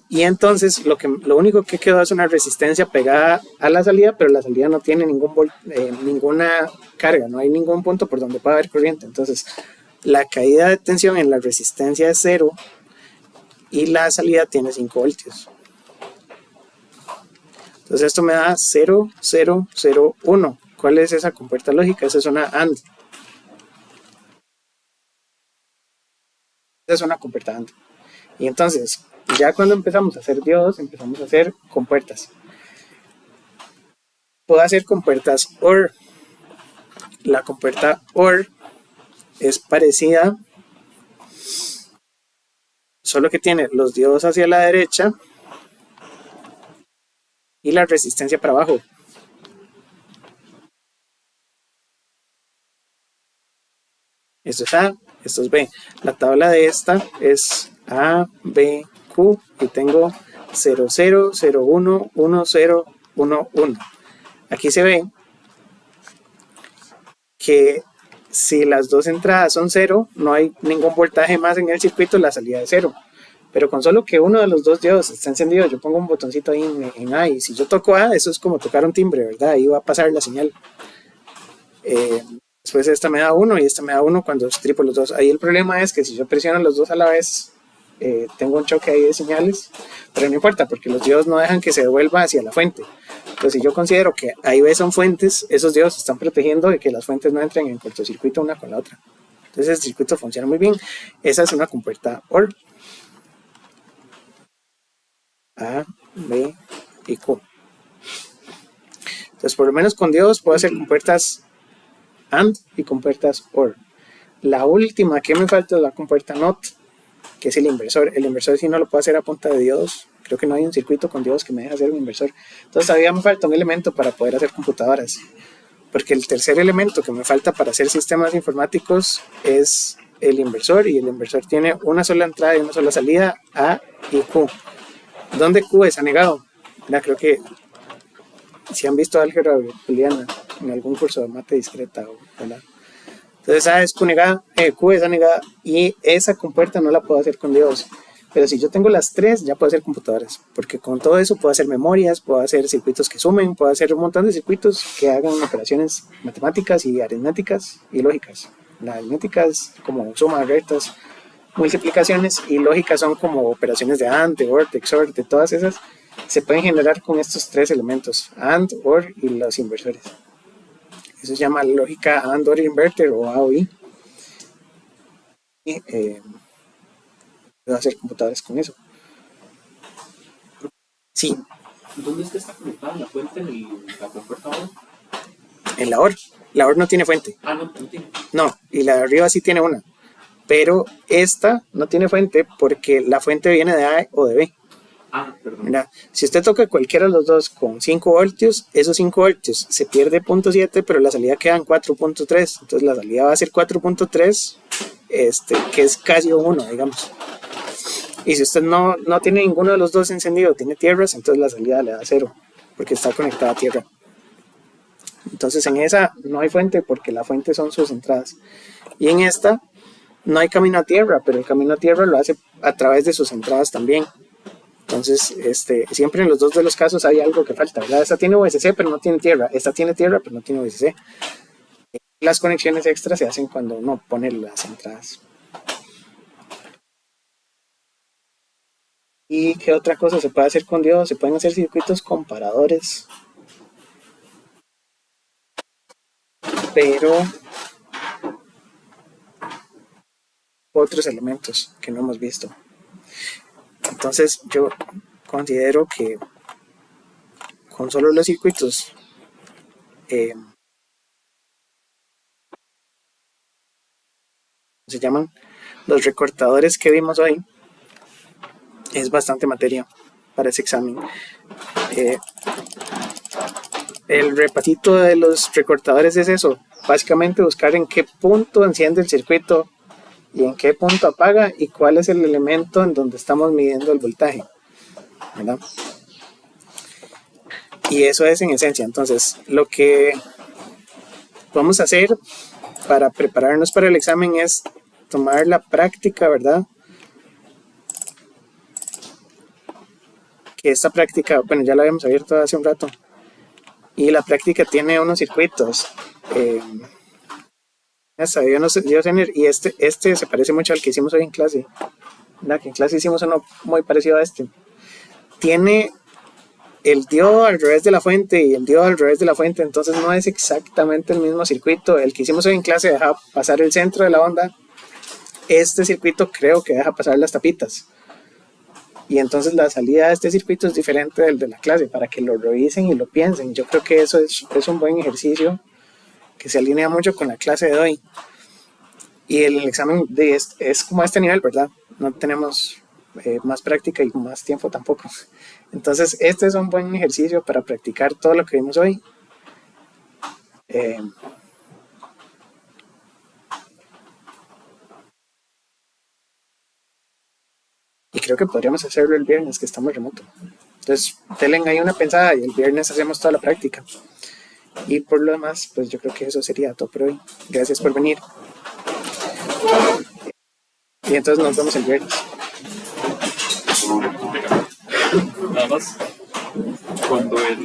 Y entonces lo único que quedó es una resistencia pegada a la salida, pero la salida no tiene ninguna carga, no hay ningún punto por donde pueda haber corriente. Entonces la caída de tensión en la resistencia es 0 y la salida tiene 5 voltios. Entonces esto me da 0, 0, 0, 1. ¿Cuál es esa compuerta lógica? Esa es una AND. Esa es una compuerta AND. Y entonces, ya cuando empezamos a hacer diodos, empezamos a hacer compuertas. Puedo hacer compuertas OR. La compuerta OR es parecida, solo que tiene los diodos hacia la derecha y la resistencia para abajo. Esto es A, esto es B. La tabla de esta es A, B, Q y tengo 0, 0, 0, 1, 1, 0, 1, 1. Aquí se ve que si las dos entradas son 0, no hay ningún voltaje más en el circuito, la salida es 0. Pero con solo que uno de los dos diodos está encendido, yo pongo un botoncito ahí en A, y si yo toco A, eso es como tocar un timbre, ¿verdad? Ahí va a pasar la señal. Después esta me da 1 y esta me da 1 cuando tripo los dos. Ahí el problema es que si yo presiono los dos a la vez, tengo un choque ahí de señales, pero no importa porque los diodos no dejan que se devuelva hacia la fuente. Entonces si yo considero que ahí B son fuentes, esos diodos están protegiendo de que las fuentes no entren en cortocircuito una con la otra. Entonces el circuito funciona muy bien. Esa es una compuerta OR. A, B y Q. Entonces por lo menos con diodos puedo hacer compuertas AND y compuertas OR. La última que me falta es la compuerta NOT, que es el inversor. El inversor sí no lo puedo hacer a punta de diodos. Creo que no hay un circuito con diodos que me deje hacer un inversor. Entonces todavía me falta un elemento para poder hacer computadoras. Porque el tercer elemento que me falta para hacer sistemas informáticos es el inversor. Y el inversor tiene una sola entrada y una sola salida, A y Q. ¿Dónde Q es anegado? Creo que si han visto álgebra booleana en algún curso de mate discreta, ¿verdad? Entonces A es Q negada, Q es A negada, y esa compuerta no la puedo hacer con diodos. Pero si yo tengo las tres, ya puedo hacer computadoras, porque con todo eso puedo hacer memorias, puedo hacer circuitos que sumen, puedo hacer un montón de circuitos que hagan operaciones matemáticas y aritméticas y lógicas. Las aritméticas como suma, restas, multiplicaciones, y lógicas son como operaciones de AND, de OR, de XOR, de todas esas, se pueden generar con estos tres elementos, AND, OR y los inversores. Eso se llama lógica AND, OR, inverter o A o I. Y puedo hacer computadoras con eso. Sí. ¿Dónde es que está conectada la fuente en la compuerta OR? En la OR. La OR no tiene fuente. Ah, no tiene. No, y la de arriba sí tiene una. Pero esta no tiene fuente porque la fuente viene de A o de B. Ah, perdón. Mira, si usted toca cualquiera de los dos con 5 voltios, esos 5 voltios se pierde 0.7, pero la salida queda en 4.3. Entonces la salida va a ser 4.3, que es casi 1, digamos. Y si usted no tiene ninguno de los dos encendido, tiene tierras, entonces la salida le da 0, porque está conectada a tierra. Entonces en esa no hay fuente porque la fuente son sus entradas. Y en esta no hay camino a tierra, pero el camino a tierra lo hace a través de sus entradas también. Entonces, siempre en los dos de los casos hay algo que falta, ¿verdad? Esta tiene VSC, pero no tiene tierra. Esta tiene tierra, pero no tiene VSC. Las conexiones extras se hacen cuando uno pone las entradas. ¿Y qué otra cosa se puede hacer con diodos? Se pueden hacer circuitos comparadores. Pero otros elementos que no hemos visto. Entonces yo considero que con solo los circuitos se llaman los recortadores que vimos hoy, es bastante materia para ese examen. El repasito de los recortadores es eso, básicamente buscar en qué punto enciende el circuito y en qué punto apaga y cuál es el elemento en donde estamos midiendo el voltaje, ¿verdad? Y eso es en esencia. Entonces lo que vamos a hacer para prepararnos para el examen es tomar la práctica, ¿verdad? Que esta práctica, bueno, ya la habíamos abierto hace un rato, y la práctica tiene unos circuitos y este se parece mucho al que hicimos hoy en clase, ¿verdad? Que en clase hicimos uno muy parecido a este. Tiene el diodo al revés de la fuente y el diodo al revés de la fuente, entonces no es exactamente el mismo circuito. El que hicimos hoy en clase deja pasar el centro de la onda. Este circuito creo que deja pasar las tapitas. Y entonces la salida de este circuito es diferente del de la clase, para que lo revisen y lo piensen. Yo creo que eso es un buen ejercicio que se alinea mucho con la clase de hoy. Y el examen es como a este nivel, ¿verdad? No tenemos más práctica y más tiempo tampoco. Entonces este es un buen ejercicio para practicar todo lo que vimos hoy. Y creo que podríamos hacerlo el viernes, que estamos remoto. Entonces, denle ahí una pensada y el viernes hacemos toda la práctica. Y por lo demás, pues yo creo que eso sería todo por hoy. Gracias por venir. Y entonces nos vemos el viernes. Nada más, cuando el